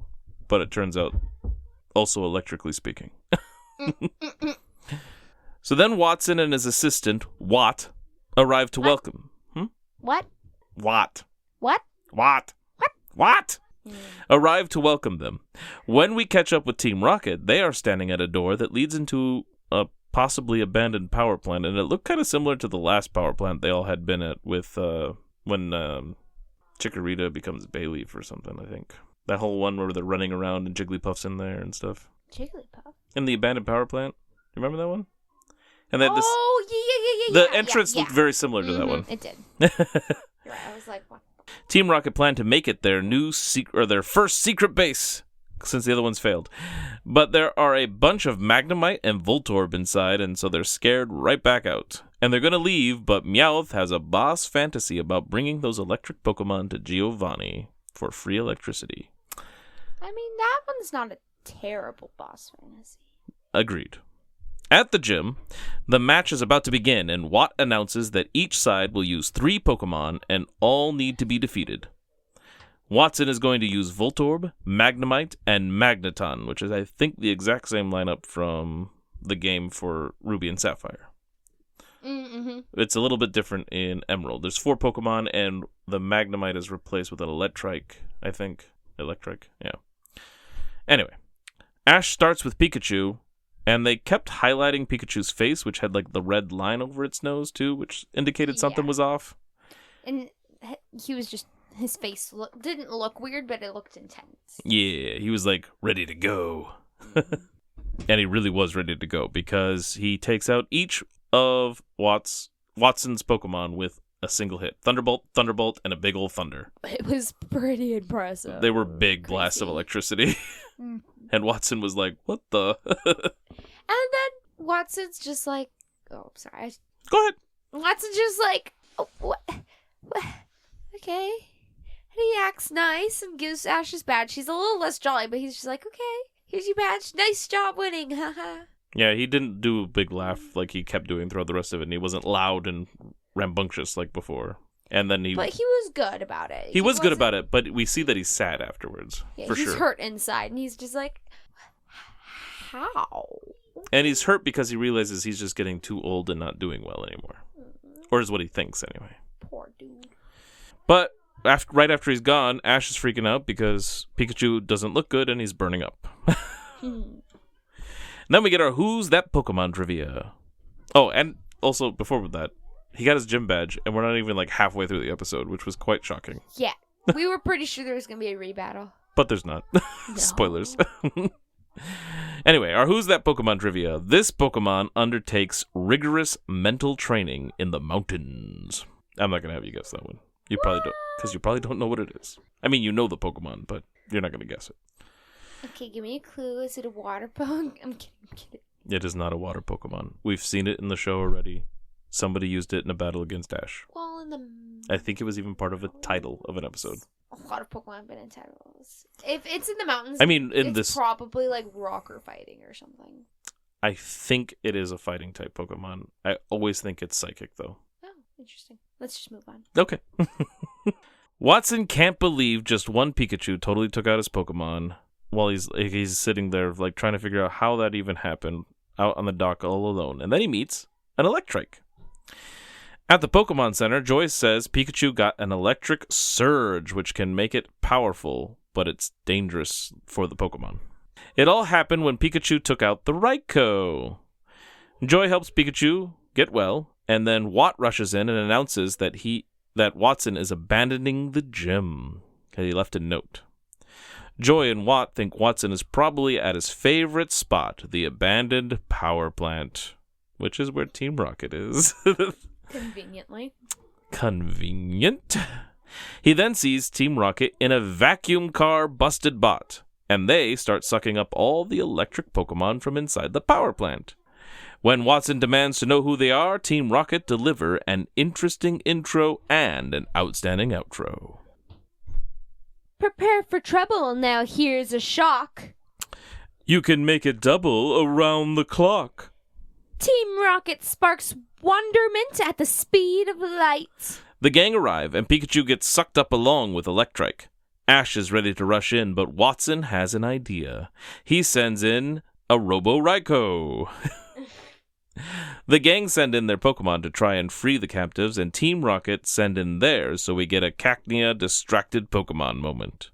but it turns out also electrically speaking. So then Wattson and his assistant, Watt, arrive to welcome. What? Watt. What? Watt. What? Arrive to welcome them. When we catch up with Team Rocket, they are standing at a door that leads into a possibly abandoned power plant, and it looked kind of similar to the last power plant they all had been at with when Chikorita becomes Bayleaf or something, I think. That whole one where they're running around and Jigglypuff's in there and stuff. Jigglypuff? In the abandoned power plant. You remember that one? And then yeah. The entrance looked very similar to that one. It did. You're right. I was like, what? Team Rocket planned to make it their their first secret base, since the other ones failed. But there are a bunch of Magnemite and Voltorb inside, and so they're scared right back out. And they're going to leave, but Meowth has a boss fantasy about bringing those electric Pokemon to Giovanni for free electricity. I mean, that one's not a terrible boss fantasy. Agreed. At the gym, the match is about to begin, and Watt announces that each side will use 3 Pokemon, and all need to be defeated. Wattson is going to use Voltorb, Magnemite, and Magneton, which is, I think, the exact same lineup from the game for Ruby and Sapphire. Mm-hmm. It's a little bit different in Emerald. There's 4 Pokemon, and the Magnemite is replaced with an Electrike, I think. Electric, yeah. Anyway, Ash starts with Pikachu, and they kept highlighting Pikachu's face, which had like the red line over its nose too, which indicated something was off. And he was just, his face didn't look weird, but it looked intense. Yeah, he was like ready to go. And he really was ready to go because he takes out each of Wattson's Pokemon with a single hit. Thunderbolt, Thunderbolt, and a big old thunder. It was pretty impressive. They were big blasts of electricity. And Wattson was like, what the? And then Wattson's just like, oh, sorry. Go ahead. Watson's just like, oh, what? Okay. And he acts nice and gives Ash his badge. He's a little less jolly, but he's just like, okay, here's your badge. Nice job winning. Haha. Yeah, he didn't do a big laugh like he kept doing throughout the rest of it, and he wasn't loud and rambunctious like before. And then But he was good about it. He was good about it, but we see that he's sad afterwards. Yeah, for he's sure. hurt inside, and he's just like, how? And he's hurt because he realizes he's just getting too old and not doing well anymore. Or is what he thinks, anyway. Poor dude. But right after he's gone, Ash is freaking out because Pikachu doesn't look good and he's burning up. And then we get our Who's That Pokemon trivia. Oh, and also, before that, he got his gym badge, and we're not even like halfway through the episode, which was quite shocking. Yeah. We were pretty sure there was going to be a rebattle. But there's not. No. Spoilers. Anyway, our Who's That Pokemon trivia. This Pokemon undertakes rigorous mental training in the mountains. I'm not going to have you guess that one. You probably don't, because you probably don't know what it is. I mean, you know the Pokemon, but you're not going to guess it. Okay, give me a clue. Is it a water Pokemon? I'm kidding. It is not a water Pokemon. We've seen it in the show already. Somebody used it in a battle against Ash. Well, in the... I think it was even part of a title of an episode. A lot of Pokemon have been in titles. If it's in the mountains, I mean, it's probably like rocker fighting or something. I think it is a fighting type Pokemon. I always think it's psychic, though. Oh, interesting. Let's just move on. Okay. Wattson can't believe just one Pikachu totally took out his Pokemon while he's sitting there, like, trying to figure out how that even happened out on the dock all alone. And then he meets an Electrike. At the Pokemon Center, Joyce says Pikachu got an electric surge, which can make it powerful, but it's dangerous for the Pokemon. It all happened when Pikachu took out the Raikou. Joy helps Pikachu get well, and then Watt rushes in and announces that Wattson is abandoning the gym. He left a note. Joy and Watt think Wattson is probably at his favorite spot, the abandoned power plant, which is where Team Rocket is. Conveniently. Convenient. He then sees Team Rocket in a vacuum car busted bot, and they start sucking up all the electric Pokemon from inside the power plant. When Wattson demands to know who they are, Team Rocket deliver an interesting intro and an outstanding outro. Prepare for trouble. Now here's a shock. You can make it double around the clock. Team Rocket sparks wonderment at the speed of light. The gang arrive, and Pikachu gets sucked up along with Electrike. Ash is ready to rush in, but Wattson has an idea. He sends in a Robo Raikou. The gang send in their Pokemon to try and free the captives, and Team Rocket send in theirs, so we get a Cacnea distracted Pokemon moment.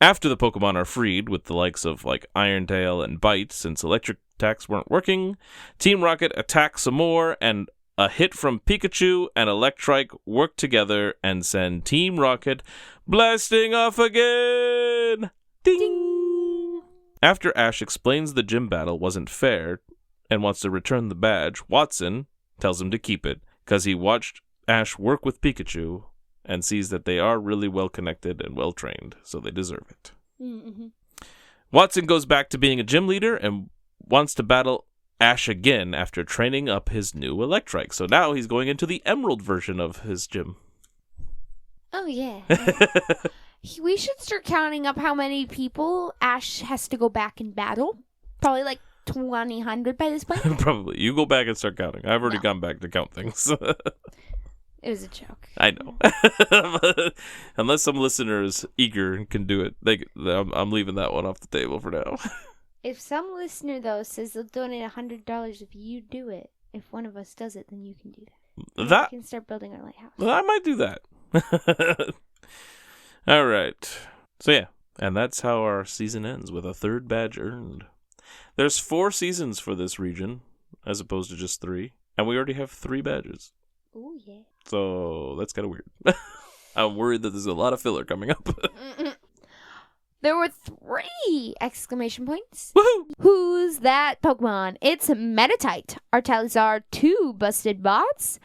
After the Pokemon are freed, with the likes of like Iron Tail and Bite, since electric attacks weren't working, Team Rocket attacks some more, and a hit from Pikachu and Electrike work together and send Team Rocket blasting off again! Ding! Ding! After Ash explains the gym battle wasn't fair and wants to return the badge, Wattson tells him to keep it, because he watched Ash work with Pikachu and sees that they are really well connected and well trained, so they deserve it. Mm-hmm. Wattson goes back to being a gym leader and wants to battle Ash again after training up his new Electrike. So now he's going into the Emerald version of his gym. Oh, yeah. We should start counting up how many people Ash has to go back and battle. Probably like 2,000 by this point. Probably. You go back and start counting. I've already gone back to count things. It was a joke. I know. Unless some listener is eager and can do it, I'm leaving that one off the table for now. If some listener, though, says they'll donate $100 if you do it, if one of us does it, then you can do that. We can start building our lighthouse. I might do that. All right. So yeah, and that's how our season ends, with a third badge earned. There's 4 seasons for this region, as opposed to just 3, and we already have 3 badges. Oh, yeah. So that's kind of weird. I'm worried that there's a lot of filler coming up. There were 3 exclamation points. Woohoo! Who's that Pokemon? It's Meditite. Our tallies are 2 busted bots,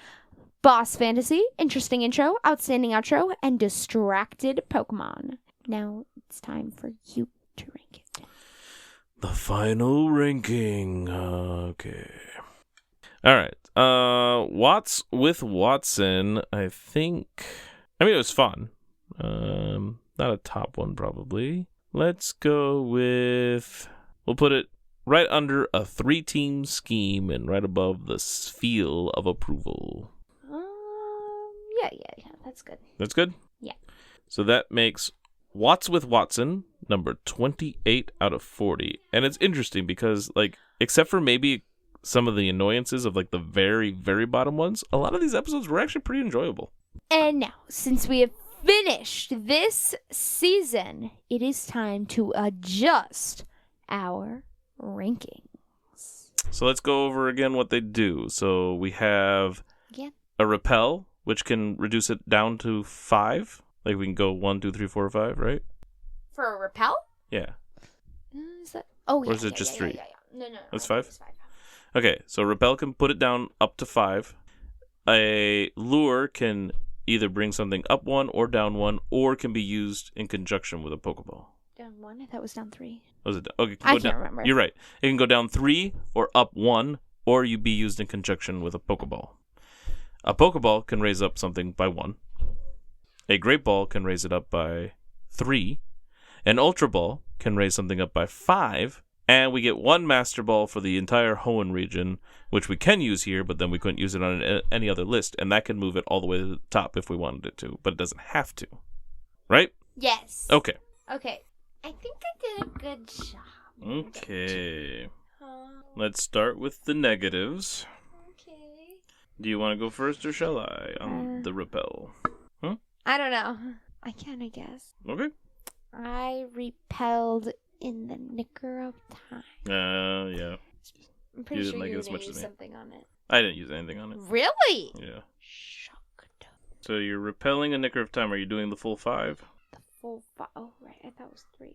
Boss Fantasy, Interesting Intro, Outstanding Outro, and Distracted Pokemon. Now it's time for you to rank it. The final ranking. Okay. All right. Watts with Wattson, I think. I mean, it was fun. Not a top one, probably. Let's go with. We'll put it right under a 3-team scheme and right above the seal of approval. Yeah. That's good. That's good? Yeah. So that makes Watts with Wattson number 28 out of 40. And it's interesting because, like, except for maybe some of the annoyances of, like, the very, very bottom ones, a lot of these episodes were actually pretty enjoyable. And now, since we have finished this season, it is time to adjust our rankings. So let's go over again what they do. So we have a repel, which can reduce it down to 5. Like we can go 1, 2, 3, 4, 5, right? For a repel? Yeah. Is that? Oh, yeah. Or is it just 3? Yeah. No. That's 5? Okay, so repel can put it down up to 5. A lure can either bring something up 1 or down 1, or can be used in conjunction with a Pokeball. Down 1? I thought it was down 3. Was it? Okay, I can't remember. You're right. It can go down 3 or up 1, or you be used in conjunction with a Pokeball. A Pokeball can raise up something by 1. A Great Ball can raise it up by 3. An Ultra Ball can raise something up by 5. And we get 1 Master Ball for the entire Hoenn region, which we can use here, but then we couldn't use it on any other list. And that can move it all the way to the top if we wanted it to, but it doesn't have to. Right? Yes. Okay. I think I did a good job. Okay. Let's start with the negatives. Okay. Do you want to go first, or shall I on the repel? I don't know. I can, I guess. Okay. I repelled in the nicker of time. Yeah. I'm pretty You didn't sure like you it were as going much to as use me. something on it. I didn't use anything on it. Really? Yeah. Shocked. So you're repelling a nicker of time. Are you doing the full 5? The full 5. Oh, right. I thought it was 3.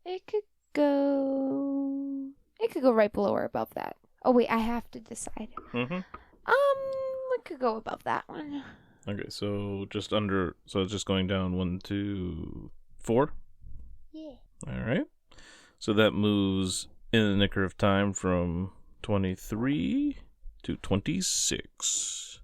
It could go right below or above that. Oh, wait. I have to decide. Mm-hmm. It could go above that one. Okay, so just under. So it's just going down 1, 2, 4? Yeah. All right. So that moves in the nicker of time from 23 to 26.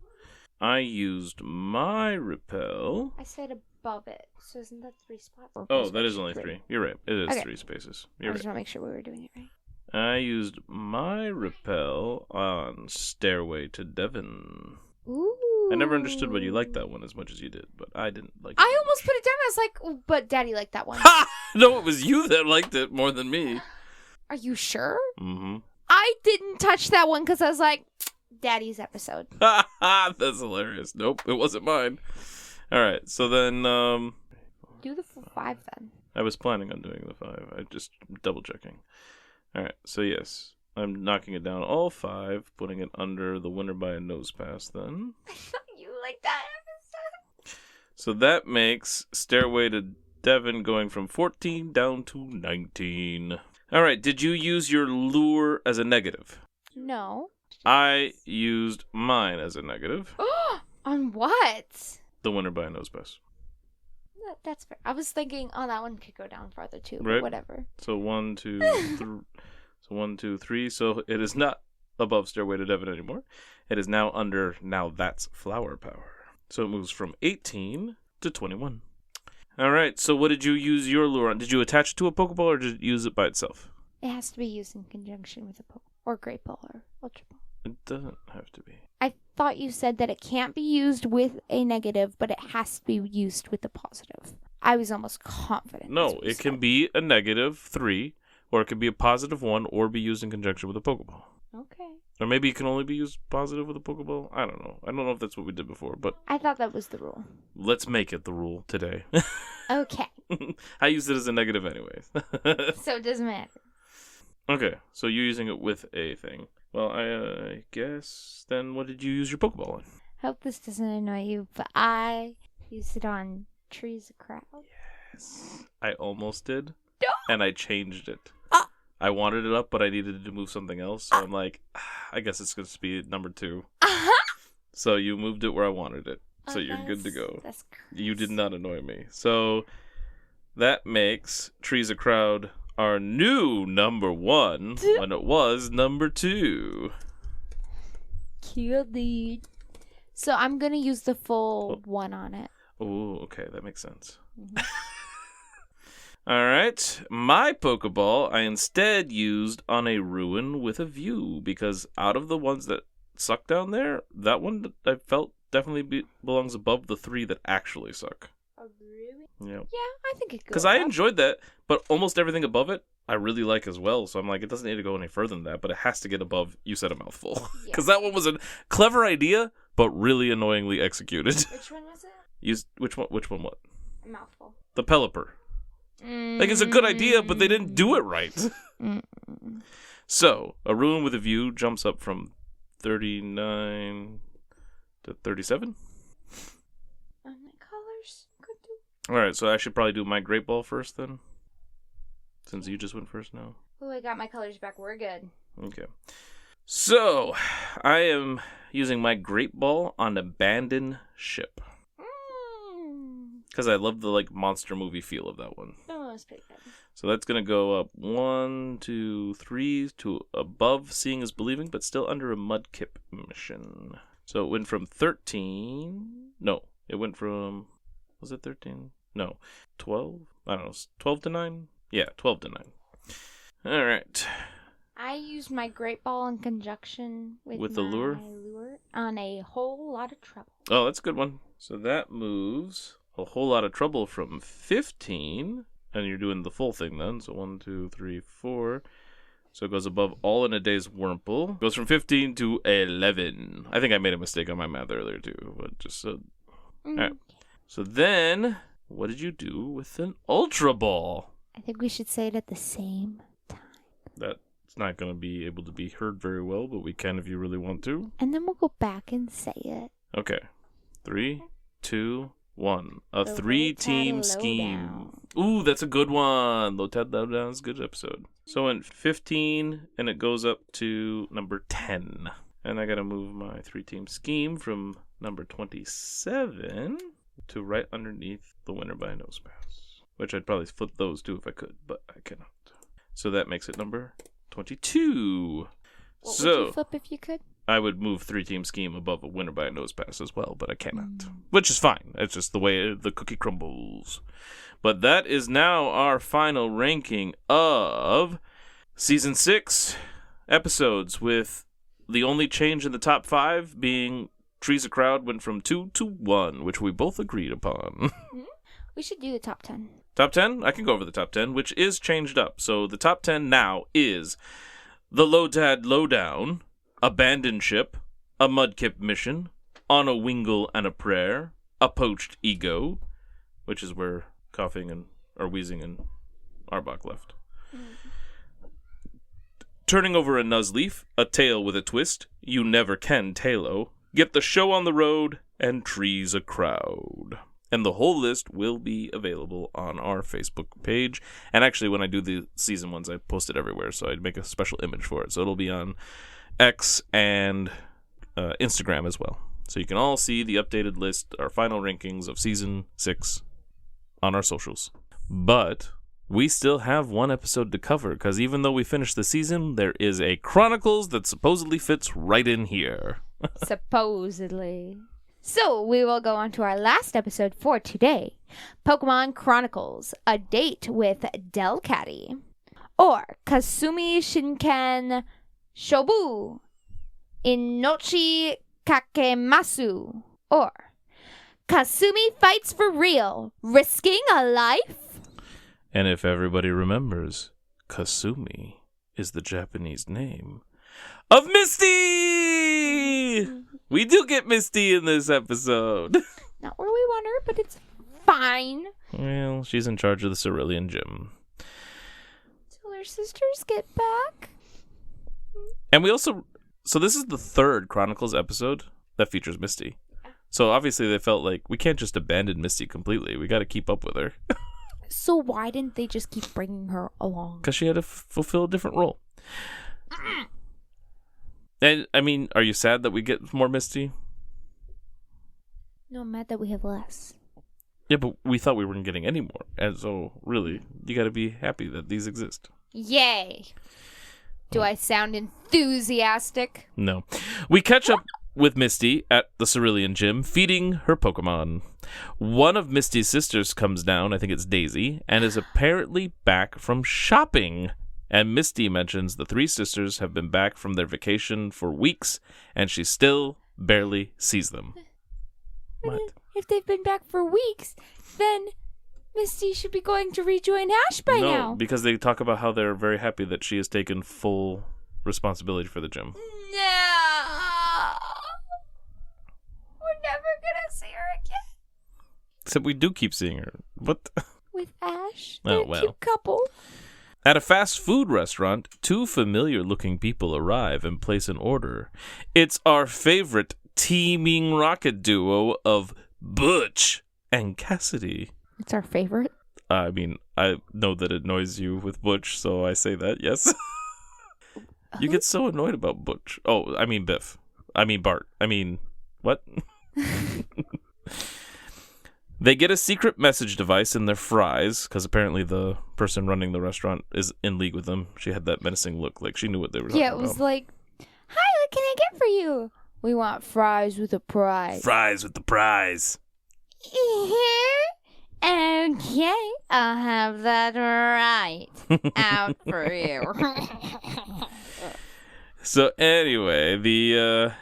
I used my repel. I said above it. So isn't that 3 spots? Oh, that is only 3. You're right. It is Okay. 3 spaces. I You're just right. want to make sure we were doing it right. I used my repel on Stairway to Devon. Ooh. I never understood why you liked that one as much as you did, but I didn't like it. I almost put it down. I was like, oh, but Daddy liked that one. Ha! No, it was you that liked it more than me. Are you sure? Mm-hmm. I didn't touch that one because I was like, Daddy's episode. That's hilarious. Nope, it wasn't mine. All right, so then Do the full 5 then. I was planning on doing the 5. I just double checking. All right, so yes, I'm knocking it down all 5, putting it under the winner by a nose pass then. You like that episode? So that makes Stairway to Devon going from 14 down to 19. All right, did you use your lure as a negative? No. I used mine as a negative. On what? The winner by a nose pass. That's fair. I was thinking, that one could go down farther too, but Right. whatever. So 1, 2, 3. So 1, 2, 3. So it is not above Stairway to Devon anymore. It is now under Now That's Flower Power. So it moves from 18 to 21. All right. So what did you use your lure on? Did you attach it to a Pokeball or did you use it by itself? It has to be used in conjunction with a Pokeball or Great Ball or Ultra Ball. It doesn't have to be. I thought you said that it can't be used with a negative, but it has to be used with a positive. I was almost confident. No, it can be a negative 3, or it can be a positive 1, or be used in conjunction with a Pokeball. Okay. Or maybe it can only be used positive with a Pokeball. I don't know. I don't know if that's what we did before, but I thought that was the rule. let's make it the rule today. Okay. I used it as a negative anyways. So it doesn't matter. Okay, so you're using it with a thing. Well, I guess then what did you use your Pokeball on? Hope this doesn't annoy you, but I used it on Trees of Crowd. Yes. I almost did. No. And I changed it. I wanted it up, but I needed to move something else. So I'm like, I guess it's going to be number 2. So you moved it where I wanted it. So you're good to go. You did not annoy me. So that makes Trees a Crowd our new number 1 when it was number 2. Cute. So I'm going to use the full 1 on it. Oh, okay. That makes sense. Mm-hmm. All right. My Pokeball I instead used on a ruin with a view because out of the ones that suck down there, that one I felt definitely belongs above the 3 that actually suck. Oh, really? Yeah. Yeah, I think it goes. Because I enjoyed that, but almost everything above it I really like as well. So I'm like, it doesn't need to go any further than that, but it has to get above You Said a Mouthful. Because that one was a clever idea, but really annoyingly executed. Which one was it? Which one what? A mouthful. The Pelipper. Like, it's a good idea, but they didn't do it right. So, a ruin with a view jumps up from 39 to 37. My colors could do. Alright, so I should probably do my Great Ball first then. Since you just went first now. Oh, I got my colors back. We're good. Okay. So, I am using my Great Ball on Abandoned Ship. Because I love the monster movie feel of that one. Oh, that's pretty good. So that's going to go up 1, 2, 3 to above Seeing is Believing, but still under a Mudkip mission. So it went from 13. No, it went from. Was it 13? No. 12? I don't know. 12 to 9? Yeah, 12 to 9. All right. I used my Great Ball in conjunction with the lure on a whole lot of trouble. Oh, that's a good one. So that moves a whole lot of trouble from 15, and you're doing the full thing then. So 1, 2, 3, 4. So it goes above All in a Day's Wurmple. Goes from 15 to 11. I think I made a mistake on my math earlier too, but just so. All right. So then, what did you do with an Ultra Ball? I think we should say it at the same time. That's not going to be able to be heard very well, but we can if you really want to. And then we'll go back and say it. Okay. 3, 2, 1. A 3-team scheme. Ooh, that's a good one. Low Tad Low Down is a good episode. So in 15, and it goes up to number 10. And I got to move my 3-team scheme from number 27 to right underneath the winner by a nose pass. Which I'd probably flip those too if I could, but I cannot. So that makes it number 22. What would you flip if you could? I would move 3-team scheme above a winner by a nose pass as well, but I cannot. Which is fine. It's just the way the cookie crumbles. But that is now our final ranking of Season 6 episodes, with the only change in the top 5 being Trees a Crowd went from 2 to 1, which we both agreed upon. We should do the top 10. Top 10? I can go over the top 10, which is changed up. So the top 10 now is The Low Tad Lowdown, Abandoned Ship, A Mudkip Mission, On a Wingle and a Prayer, A Poached Ego, which is where Wheezing and Arbok left. Turning Over a Nuzleaf, A Tale with a Twist, You Never Can Talo, Get the Show on the Road, and Trees a Crowd. And the whole list will be available on our Facebook page. And actually, when I do the season ones, I post it everywhere. So I'd make a special image for it. So it'll be on X and Instagram as well. So you can all see the updated list, our final rankings of Season 6 on our socials. But we still have one episode to cover, because even though we finished the season, there is a Chronicles that supposedly fits right in here. Supposedly. So, we will go on to our last episode for today. Pokemon Chronicles, A Date with Delcatty. Or, Kasumi Shinken Shobu Inochi Kakemasu. Or, Kasumi fights for real, risking a life. And if everybody remembers, Kasumi is the Japanese name of Misty! We do get Misty in this episode. Not where we want her, but it's fine. Well, she's in charge of the Cerulean Gym. Till her sisters get back. And we also... So this is the third Chronicles episode that features Misty. So obviously they felt like, we can't just abandon Misty completely. We got to keep up with her. So why didn't they just keep bringing her along? Because she had to fulfill a different role. And, I mean, are you sad that we get more Misty? No, I'm mad that we have less. Yeah, but we thought we weren't getting any more. And so, really, you gotta be happy that these exist. Yay! Do I sound enthusiastic? No. We catch up with Misty at the Cerulean Gym, feeding her Pokemon. One of Misty's sisters comes down, I think it's Daisy, and is apparently back from shopping. And Misty mentions the three sisters have been back from their vacation for weeks, and she still barely sees them. What? If they've been back for weeks, then Misty should be going to rejoin Ash by now. No, because they talk about how they're very happy that she has taken full responsibility for the gym. No! We're never gonna see her again. Except we do keep seeing her. What? With Ash? Oh, They're a well. cute couple. At a fast food restaurant, two familiar-looking people arrive and place an order. It's our favorite teaming rocket duo of Butch and Cassidy. It's our favorite. I mean, I know that it annoys you with Butch, so I say that, yes. You get so annoyed about Butch. Oh, I mean Biff. I mean Bart. I mean, what? They get a secret message device in their fries, because apparently the person running the restaurant is in league with them. She had that menacing look, like she knew what they were talking about. Yeah, it was like, hi, what can I get for you? We want fries with a prize. Fries with the prize. Okay, I'll have that right out for you. So anyway, the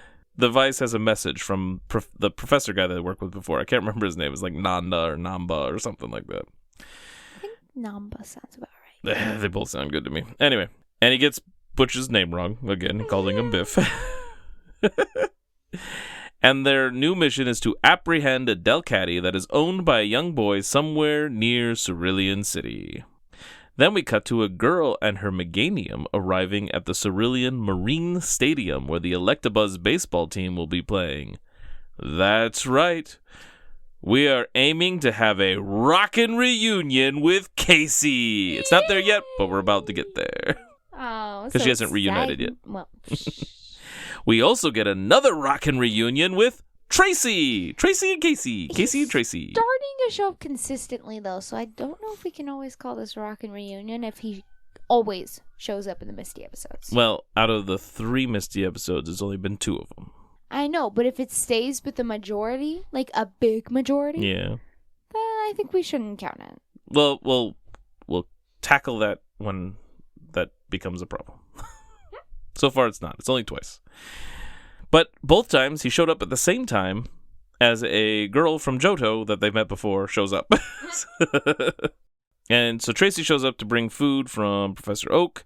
Vice has a message from the professor guy that I worked with before. I can't remember his name. It's like Nanda or Namba or something like that. I think Namba sounds about right. They both sound good to me. Anyway, and he gets Butch's name wrong again, calling him Biff. And their new mission is to apprehend a Delcatty that is owned by a young boy somewhere near Cerulean City. Then we cut to a girl and her Meganium arriving at the Cerulean Marine Stadium where the Electabuzz baseball team will be playing. That's right. We are aiming to have a rockin' reunion with Casey. It's not there yet, but we're about to get there. Oh, Because she hasn't reunited yet. Well, We also get another rockin' reunion with Tracy. Tracy and Casey. Casey and Tracy. starting to show up consistently, though, so I don't know if we can always call this Rockin' Reunion if he always shows up in the Misty episodes. Well, out of the 3 Misty episodes, there's only been 2 of them. I know, but if it stays with the majority, like a big majority, Yeah. then I think we shouldn't count it. Well, we'll tackle that when that becomes a problem. So far, it's not. It's only twice. But both times, he showed up at the same time as a girl from Johto that they've met before shows up. And so Tracy shows up to bring food from Professor Oak.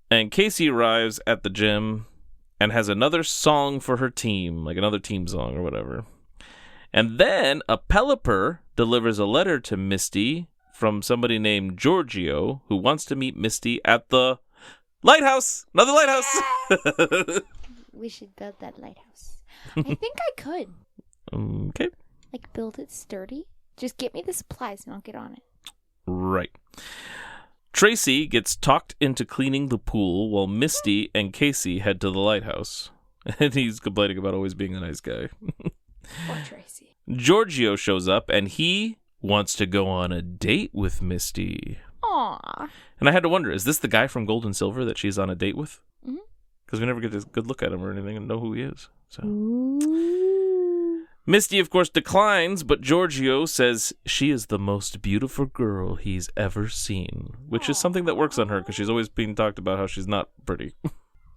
And Casey arrives at the gym and has another song for her team, like another team song or whatever. And then a Pelipper delivers a letter to Misty from somebody named Giorgio who wants to meet Misty at the lighthouse. Another lighthouse. We should build that lighthouse. I think I could. Okay. Like, build it sturdy. Just get me the supplies and I'll get on it. Right. Tracy gets talked into cleaning the pool while Misty and Casey head to the lighthouse. And he's complaining about always being a nice guy. Poor Tracy. Giorgio shows up and he wants to go on a date with Misty. Aww. And I had to wonder, is this the guy from Gold and Silver that she's on a date with? Mm-hmm. Because we never get a good look at him or anything and know who he is. So Ooh. Misty, of course, declines, but Giorgio says she is the most beautiful girl he's ever seen, which is something that works on her because she's always being talked about how she's not pretty.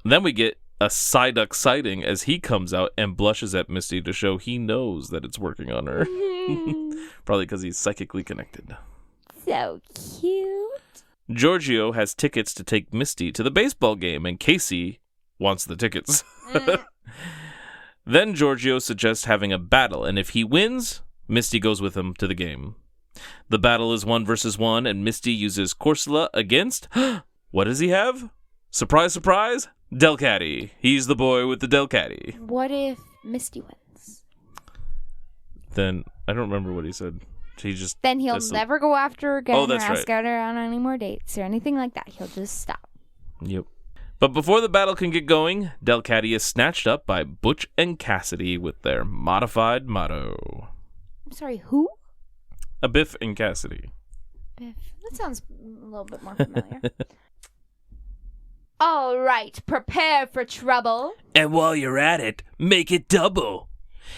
Then we get a Psyduck sighting as he comes out and blushes at Misty to show he knows that it's working on her. Probably because he's psychically connected. So cute. Giorgio has tickets to take Misty to the baseball game, and Casey wants the tickets. Then Giorgio suggests having a battle, and if he wins, Misty goes with him to the game. The battle is 1 versus 1, and Misty uses Corsola against... What does he have? Surprise, surprise! Delcatty. He's the boy with the Delcatty. What if Misty wins? Then, I don't remember what he said. He just... Then he'll never go after her again or that's ask right. out her on any more dates or anything like that. He'll just stop. Yep. But before the battle can get going, Delcatty is snatched up by Butch and Cassidy with their modified motto. I'm sorry, who? A Biff and Cassidy. Biff. That sounds a little bit more familiar. All right, prepare for trouble. And while you're at it, make it double.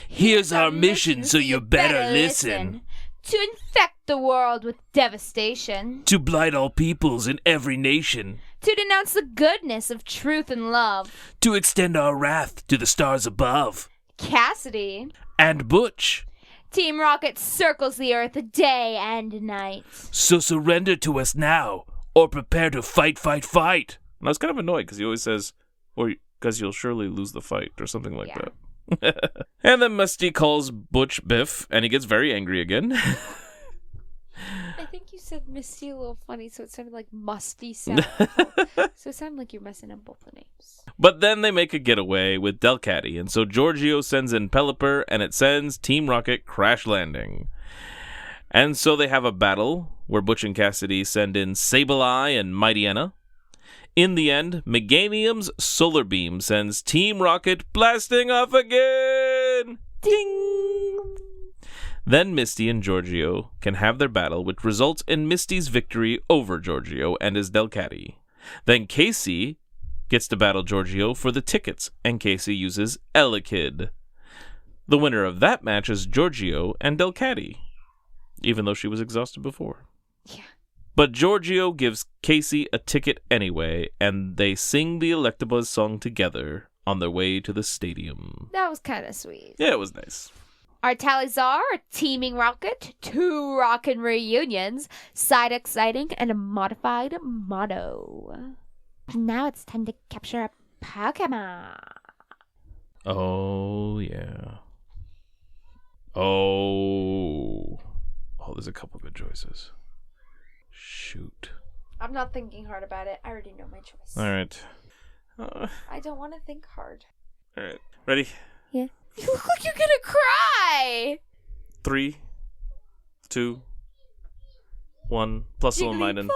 Here's our mission, so you better listen. To infect the world with devastation. To blight all peoples in every nation. To denounce the goodness of truth and love. To extend our wrath to the stars above. Cassidy. And Butch. Team Rocket circles the earth day and night. So surrender to us now, or prepare to fight, fight, fight. And I was kind of annoyed because he always says, or because you'll surely lose the fight, or something like that. And then Misty calls Butch Biff, and he gets very angry again. I think you said Misty a little funny, so it sounded like musty sound. So it sounded like you're messing up both the names. But then they make a getaway with Delcatty, and so Giorgio sends in Pelipper, and it sends Team Rocket crash landing. And so they have a battle, where Butch and Cassidy send in Sableye and Mighty Enna. In the end, Meganium's solar beam sends Team Rocket blasting off again! Ding! Then Misty and Giorgio can have their battle, which results in Misty's victory over Giorgio and his Delcatty. Then Casey gets to battle Giorgio for the tickets, and Casey uses Elekid. The winner of that match is Giorgio and Delcatty, even though she was exhausted before. Yeah. But Giorgio gives Casey a ticket anyway, and they sing the Electabuzz song together on their way to the stadium. That was kind of sweet. Yeah, it was nice. Our tallies are Teaming Rocket, 2 Rockin' Reunions, Side Exciting, and a modified motto. Now it's time to capture a Pokemon. Oh, yeah. Oh, there's a couple good choices. Shoot. I'm not thinking hard about it. I already know my choice. All right. I don't want to think hard. All right. Ready? Yeah. You look like you're gonna cry! 3, 2, 1. Plus or minus.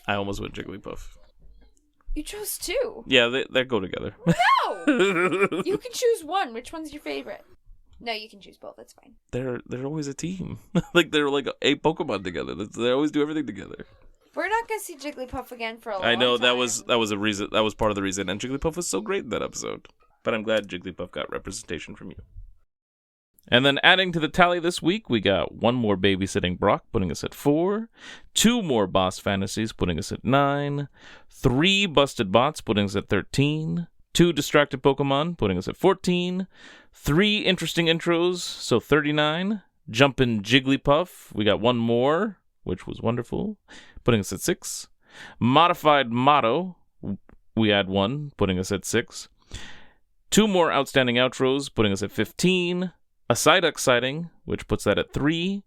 I almost went Jigglypuff. You chose 2. Yeah, they go together. No! You can choose one. Which one's your favorite? No, you can choose both. That's fine. They're always a team. They're like a Pokemon together. They always do everything together. We're not gonna see Jigglypuff again for a long I know time. that was a reason. That was part of the reason. And Jigglypuff was so great in that episode. But I'm glad Jigglypuff got representation from you. And then adding to the tally this week, we got 1 more babysitting Brock, putting us at 4. 2 more boss fantasies, putting us at 9. 3 busted bots, putting us at 13. 2 distracted Pokemon, putting us at 14. 3 interesting intros, so 39. Jumpin' Jigglypuff, we got 1 more, which was wonderful, putting us at 6. Modified Motto, we add 1, putting us at 6. 2 more outstanding outros, putting us at 15. A Side Exciting, which puts that at 3.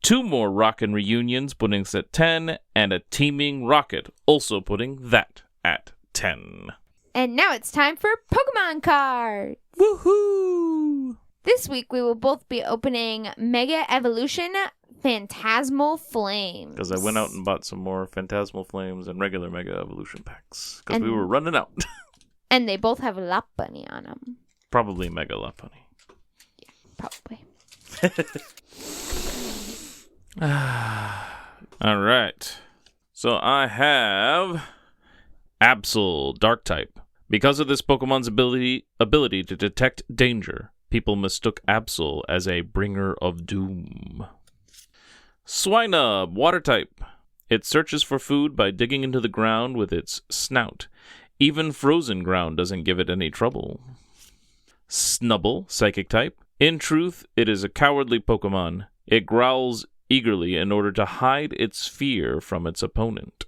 2 more Rockin' Reunions, putting us at 10. And a Teaming Rocket, also putting that at 10. And now it's time for Pokemon cards. Woohoo! This week we will both be opening Mega Evolution Phantasmal Flames. Because I went out and bought some more Phantasmal Flames and regular Mega Evolution packs. Because we were running out. And they both have Lap Bunny on them. Probably Mega Lopunny. Yeah, probably. All right. So I have Absol, Dark type. Because of this Pokemon's ability to detect danger, people mistook Absol as a bringer of doom. Swinub, Water type. It searches for food by digging into the ground with its snout. Even frozen ground doesn't give it any trouble. Snubble, Psychic type. In truth, it is a cowardly Pokemon. It growls eagerly in order to hide its fear from its opponent.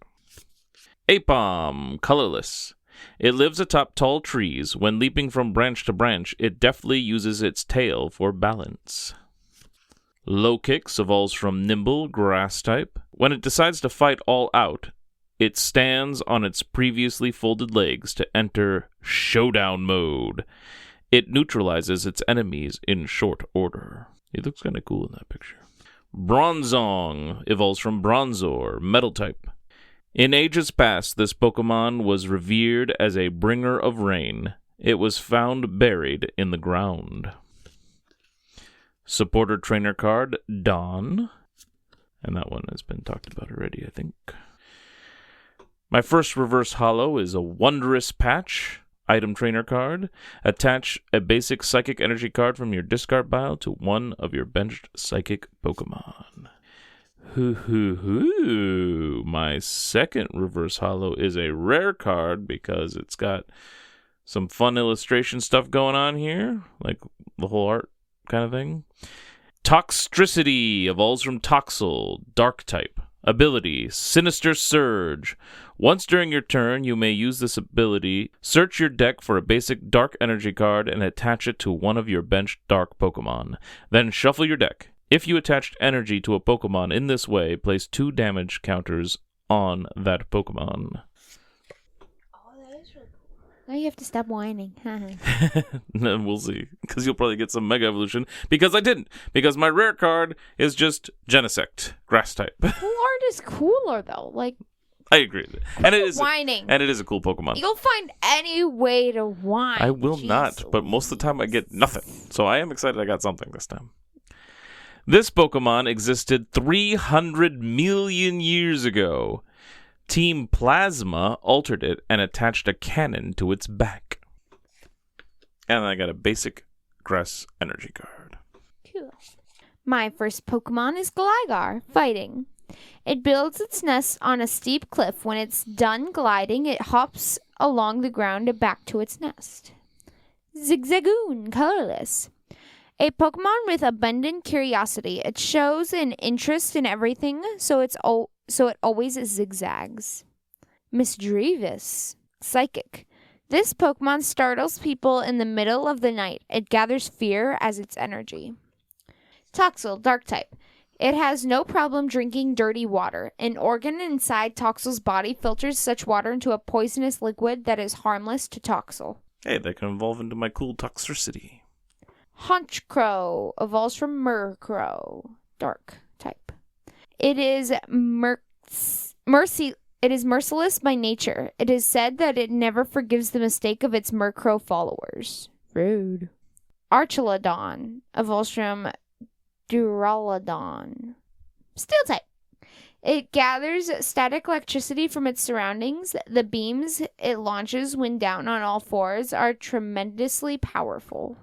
Apom, Colorless. It lives atop tall trees. When leaping from branch to branch, it deftly uses its tail for balance. Low Kicks evolves from Nimble, Grass type. When it decides to fight all out, it stands on its previously folded legs to enter Showdown mode. It neutralizes its enemies in short order. It looks kind of cool in that picture. Bronzong evolves from Bronzor, Metal type. In ages past, this Pokemon was revered as a bringer of rain. It was found buried in the ground. Supporter trainer card, Dawn. And that one has been talked about already, I think. My first reverse holo is a Wondrous Patch item trainer card. Attach a basic psychic energy card from your discard pile to one of your benched psychic Pokemon. My second reverse holo is a rare card because it's got some fun illustration stuff going on here, like the whole art kind of thing. Toxtricity evolves from Toxel, Dark type. Ability, Sinister Surge. Once during your turn, you may use this ability. Search your deck for a basic Dark energy card and attach it to one of your benched Dark Pokemon. Then shuffle your deck. If you attached energy to a Pokemon in this way, place 2 damage counters on that Pokemon. Now you have to stop whining. We'll see. Because you'll probably get some Mega Evolution. Because I didn't. Because my rare card is just Genesect, Grass type. Full art is cooler, though. Like, I agree. And it is whining. And it is a cool Pokemon. You'll find any way to whine. I will not. But most of the time I get nothing. So I am excited I got something this time. This Pokemon existed 300 million years ago. Team Plasma altered it and attached a cannon to its back. And I got a basic Grass energy card. Cool. My first Pokemon is Gligar, fighting. It builds its nest on a steep cliff. When it's done gliding, it hops along the ground and back to its nest. Zigzagoon, colorless. A Pokemon with abundant curiosity. It shows an interest in everything, so it always zigzags. Misdreavus, psychic. This Pokemon startles people in the middle of the night. It gathers fear as its energy. Toxel, dark type. It has no problem drinking dirty water. An organ inside Toxel's body filters such water into a poisonous liquid that is harmless to Toxel. Hey, that can evolve into my cool Toxtricity. Honchkrow evolves from Murkrow, dark type. It is merciless by nature. It is said that it never forgives the mistake of its Murkrow followers. Rude. Archelodon evolves from Duraludon, steel type. It gathers static electricity from its surroundings. The beams it launches when down on all fours are tremendously powerful.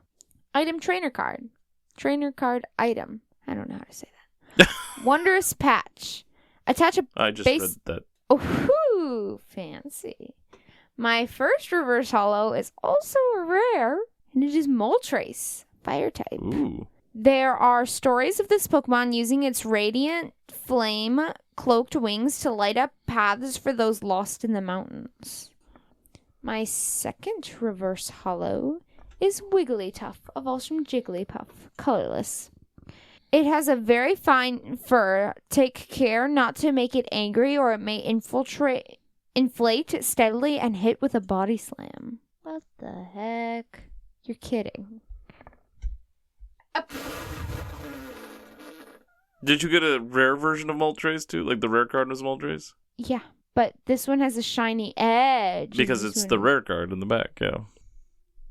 Item trainer card. Trainer card item. I don't know how to say that. Wondrous Patch. Attach a I just base... read that. Oh, fancy. My first reverse holo is also a rare, and it is Moltres, fire type. Ooh. There are stories of this Pokemon using its radiant flame cloaked wings to light up paths for those lost in the mountains. My second reverse holo is Wigglytuff, evolves from Jigglypuff, colorless. It has a very fine fur. Take care not to make it angry or it may inflate steadily and hit with a body slam. What the heck? You're kidding. Did you get a rare version of Moltres too? Like the rare card was Moltres? Yeah, but this one has a shiny edge. Because it's the rare card in the back, yeah.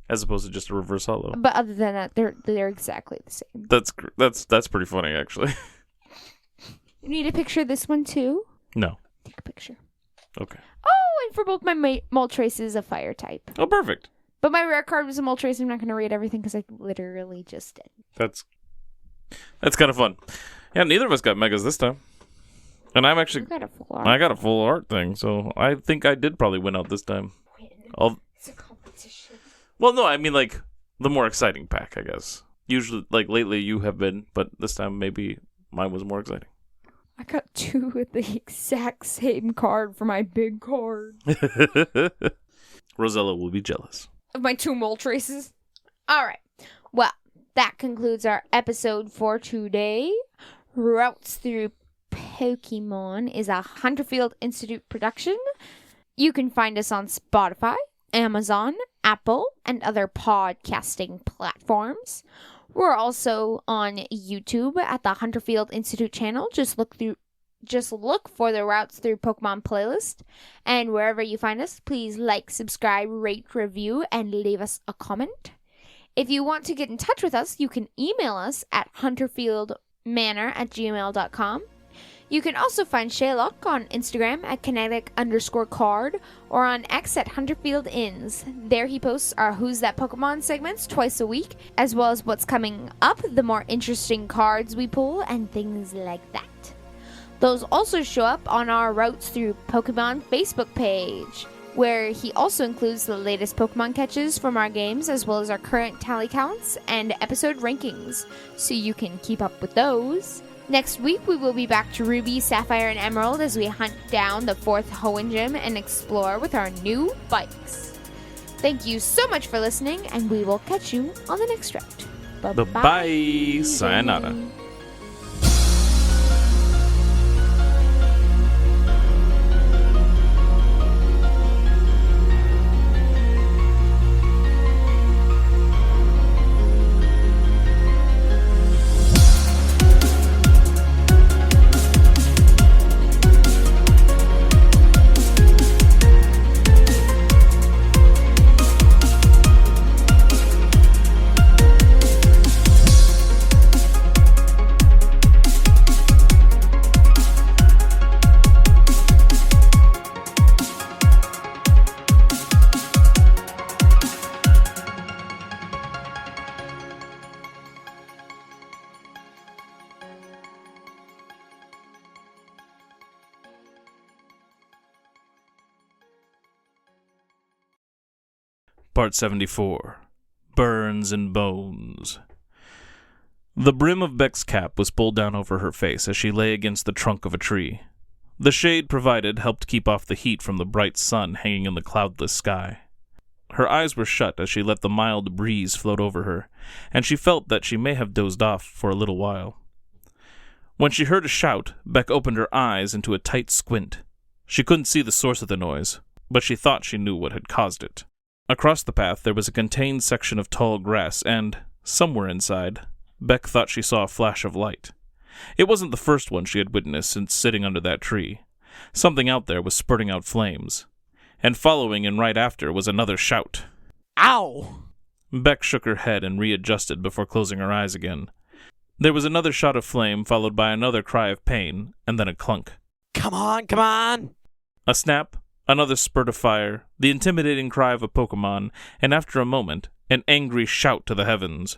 As opposed to just a reverse holo. But other than that, they're exactly the same. That's pretty funny, actually. You need a picture of this one too? No. Take a picture. Okay. Oh, and for both my Moltres is a fire type. Oh, perfect. But my rare card was a Moltres. I'm not going to read everything because I literally just did. That's kind of fun. Yeah, neither of us got megas this time. And I'm actually... I got a full art thing, so I think I did probably win out this time. It's a competition. Well, no, I mean, like, the more exciting pack, I guess. Usually, like, lately you have been, but this time maybe mine was more exciting. I got 2 with the exact same card for my big card. Rosella will be jealous. Of my 2 Moltreses. All right. Well, that concludes our episode for today. Routes Through Pokemon is a Hunterfield Institute production. You can find us on Spotify, Amazon, Apple, and other podcasting platforms. We're also on YouTube at the Hunterfield Institute channel. Just look for the Routes Through Pokemon playlist. And wherever you find us, please like, subscribe, rate, review, and leave us a comment. If you want to get in touch with us, you can email us at hunterfieldmanor@gmail.com. You can also find Shea Locke on Instagram at kinetic_card or on X at HunterfieldIns. There he posts our Who's That Pokemon segments twice a week, as well as what's coming up, the more interesting cards we pull, and things like that. Those also show up on our Routes Through Pokemon Facebook page, where he also includes the latest Pokemon catches from our games, as well as our current tally counts and episode rankings, so you can keep up with those. Next week, we will be back to Ruby, Sapphire, and Emerald as we hunt down the 4th Hoenn Gym and explore with our new bikes. Thank you so much for listening, and we will catch you on the next route. Bye-bye. Sayonara. Part 74. Burns and Bones. The brim of Beck's cap was pulled down over her face as she lay against the trunk of a tree. The shade provided helped keep off the heat from the bright sun hanging in the cloudless sky. Her eyes were shut as she let the mild breeze float over her, and she felt that she may have dozed off for a little while. When she heard a shout, Beck opened her eyes into a tight squint. She couldn't see the source of the noise, but she thought she knew what had caused it. Across the path there was a contained section of tall grass, and, somewhere inside, Beck thought she saw a flash of light. It wasn't the first one she had witnessed since sitting under that tree. Something out there was spurting out flames. And following and right after was another shout. Ow! Beck shook her head and readjusted before closing her eyes again. There was another shot of flame, followed by another cry of pain, and then a clunk. Come on, come on! A snap, another spurt of fire, the intimidating cry of a Pokemon, and after a moment, an angry shout to the heavens.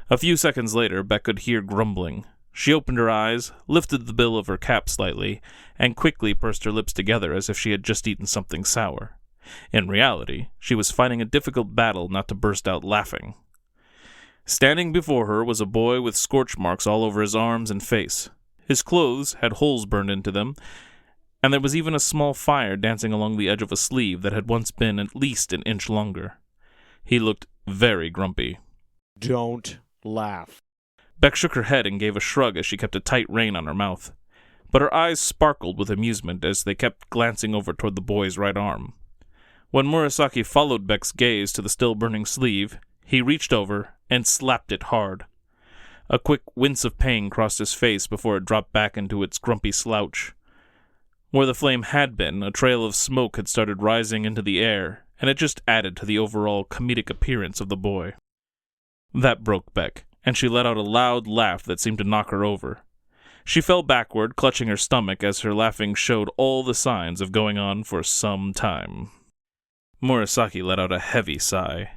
A few seconds later, Beck could hear grumbling. She opened her eyes, lifted the bill of her cap slightly, and quickly pursed her lips together as if she had just eaten something sour. In reality, she was fighting a difficult battle not to burst out laughing. Standing before her was a boy with scorch marks all over his arms and face. His clothes had holes burned into them, and there was even a small fire dancing along the edge of a sleeve that had once been at least an inch longer. He looked very grumpy. Don't laugh. Beck shook her head and gave a shrug as she kept a tight rein on her mouth. But her eyes sparkled with amusement as they kept glancing over toward the boy's right arm. When Murasaki followed Beck's gaze to the still-burning sleeve, he reached over and slapped it hard. A quick wince of pain crossed his face before it dropped back into its grumpy slouch. Where the flame had been, a trail of smoke had started rising into the air, and it just added to the overall comedic appearance of the boy. That broke Beck, and she let out a loud laugh that seemed to knock her over. She fell backward, clutching her stomach as her laughing showed all the signs of going on for some time. Murasaki let out a heavy sigh.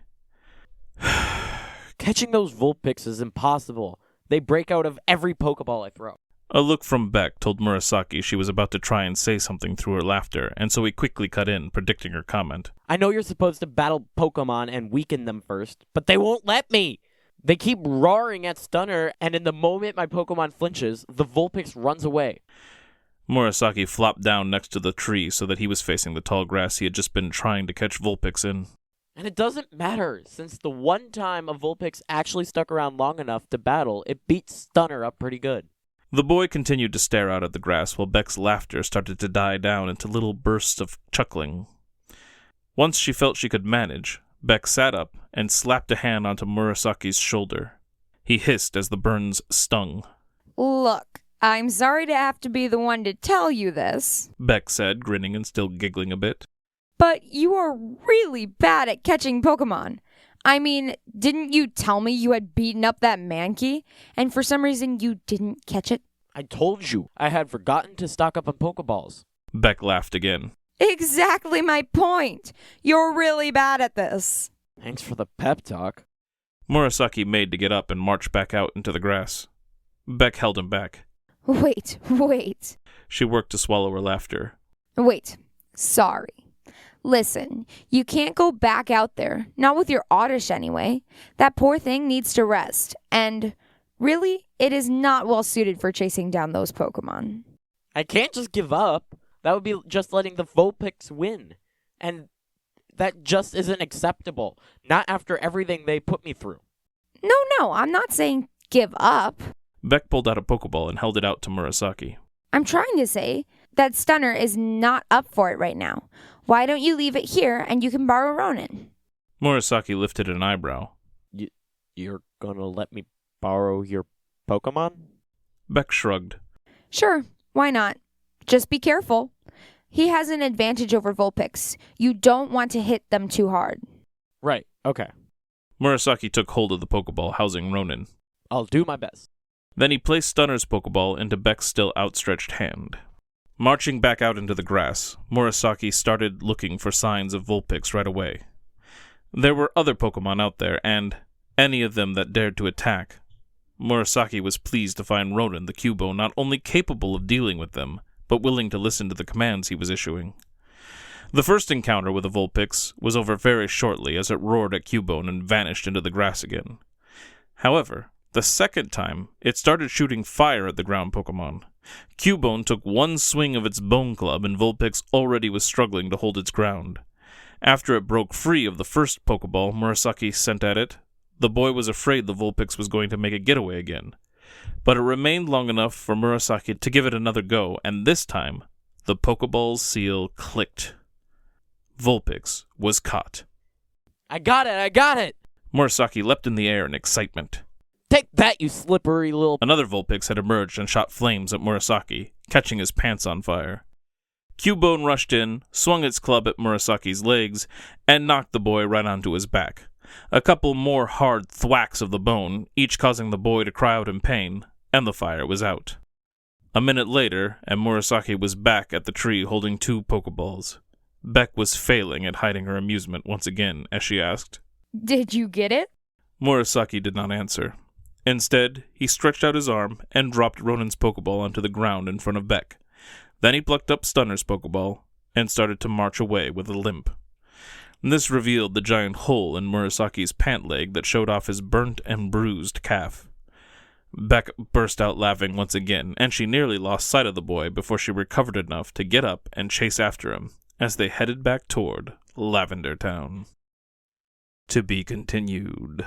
Catching those Vulpix is impossible. They break out of every Pokeball I throw. A look from Beck told Murasaki she was about to try and say something through her laughter, and so he quickly cut in, predicting her comment. I know you're supposed to battle Pokemon and weaken them first, but they won't let me! They keep roaring at Stunner, and in the moment my Pokemon flinches, the Vulpix runs away. Murasaki flopped down next to the tree so that he was facing the tall grass he had just been trying to catch Vulpix in. And it doesn't matter, since the one time a Vulpix actually stuck around long enough to battle, it beat Stunner up pretty good. The boy continued to stare out at the grass while Beck's laughter started to die down into little bursts of chuckling. Once she felt she could manage, Beck sat up and slapped a hand onto Murasaki's shoulder. He hissed as the burns stung. Look, I'm sorry to have to be the one to tell you this, Beck said, grinning and still giggling a bit. but you are really bad at catching Pokemon. I mean, didn't you tell me you had beaten up that Mankey, and for some reason you didn't catch it? I told you, I had forgotten to stock up on Pokeballs. Beck laughed again. Exactly my point. You're really bad at this. Thanks for the pep talk. Murasaki made to get up and march back out into the grass. Beck held him back. Wait. She worked to swallow her laughter. Wait. Sorry. Listen, you can't go back out there. Not with your Oddish anyway. That poor thing needs to rest. And really, it is not well suited for chasing down those Pokemon. I can't just give up. That would be just letting the Vulpix win. And that just isn't acceptable. Not after everything they put me through. No, I'm not saying give up. Beck pulled out a Pokeball and held it out to Murasaki. I'm trying to say that Stunner is not up for it right now. Why don't you leave it here and you can borrow Ronan? Murasaki lifted an eyebrow. You're gonna let me borrow your Pokemon? Beck shrugged. Sure, why not? Just be careful. He has an advantage over Vulpix. You don't want to hit them too hard. Right, okay. Murasaki took hold of the Pokeball housing Ronan. I'll do my best. Then he placed Stunner's Pokeball into Beck's still outstretched hand. Marching back out into the grass, Murasaki started looking for signs of Vulpix right away. There were other Pokemon out there, and any of them that dared to attack. Murasaki was pleased to find Ronan the Cubone not only capable of dealing with them, but willing to listen to the commands he was issuing. The first encounter with a Vulpix was over very shortly as it roared at Cubone and vanished into the grass again. However, the second time, it started shooting fire at the ground Pokemon. Cubone took one swing of its bone club and Vulpix already was struggling to hold its ground. After it broke free of the first Pokeball Murasaki sent at it, the boy was afraid the Vulpix was going to make a getaway again. But it remained long enough for Murasaki to give it another go, and this time, the Pokeball's seal clicked. Vulpix was caught. I got it! Murasaki leapt in the air in excitement. Take that, you slippery little... Another Vulpix had emerged and shot flames at Murasaki, catching his pants on fire. Cubone rushed in, swung its club at Murasaki's legs, and knocked the boy right onto his back. A couple more hard thwacks of the bone, each causing the boy to cry out in pain, and the fire was out. A minute later, and Murasaki was back at the tree holding 2 Pokeballs. Beck was failing at hiding her amusement once again as she asked, Did you get it? Murasaki did not answer. Instead, he stretched out his arm and dropped Ronan's Pokeball onto the ground in front of Beck. Then he plucked up Stunner's Pokeball and started to march away with a limp. This revealed the giant hole in Murasaki's pant leg that showed off his burnt and bruised calf. Beck burst out laughing once again, and she nearly lost sight of the boy before she recovered enough to get up and chase after him as they headed back toward Lavender Town. To be continued.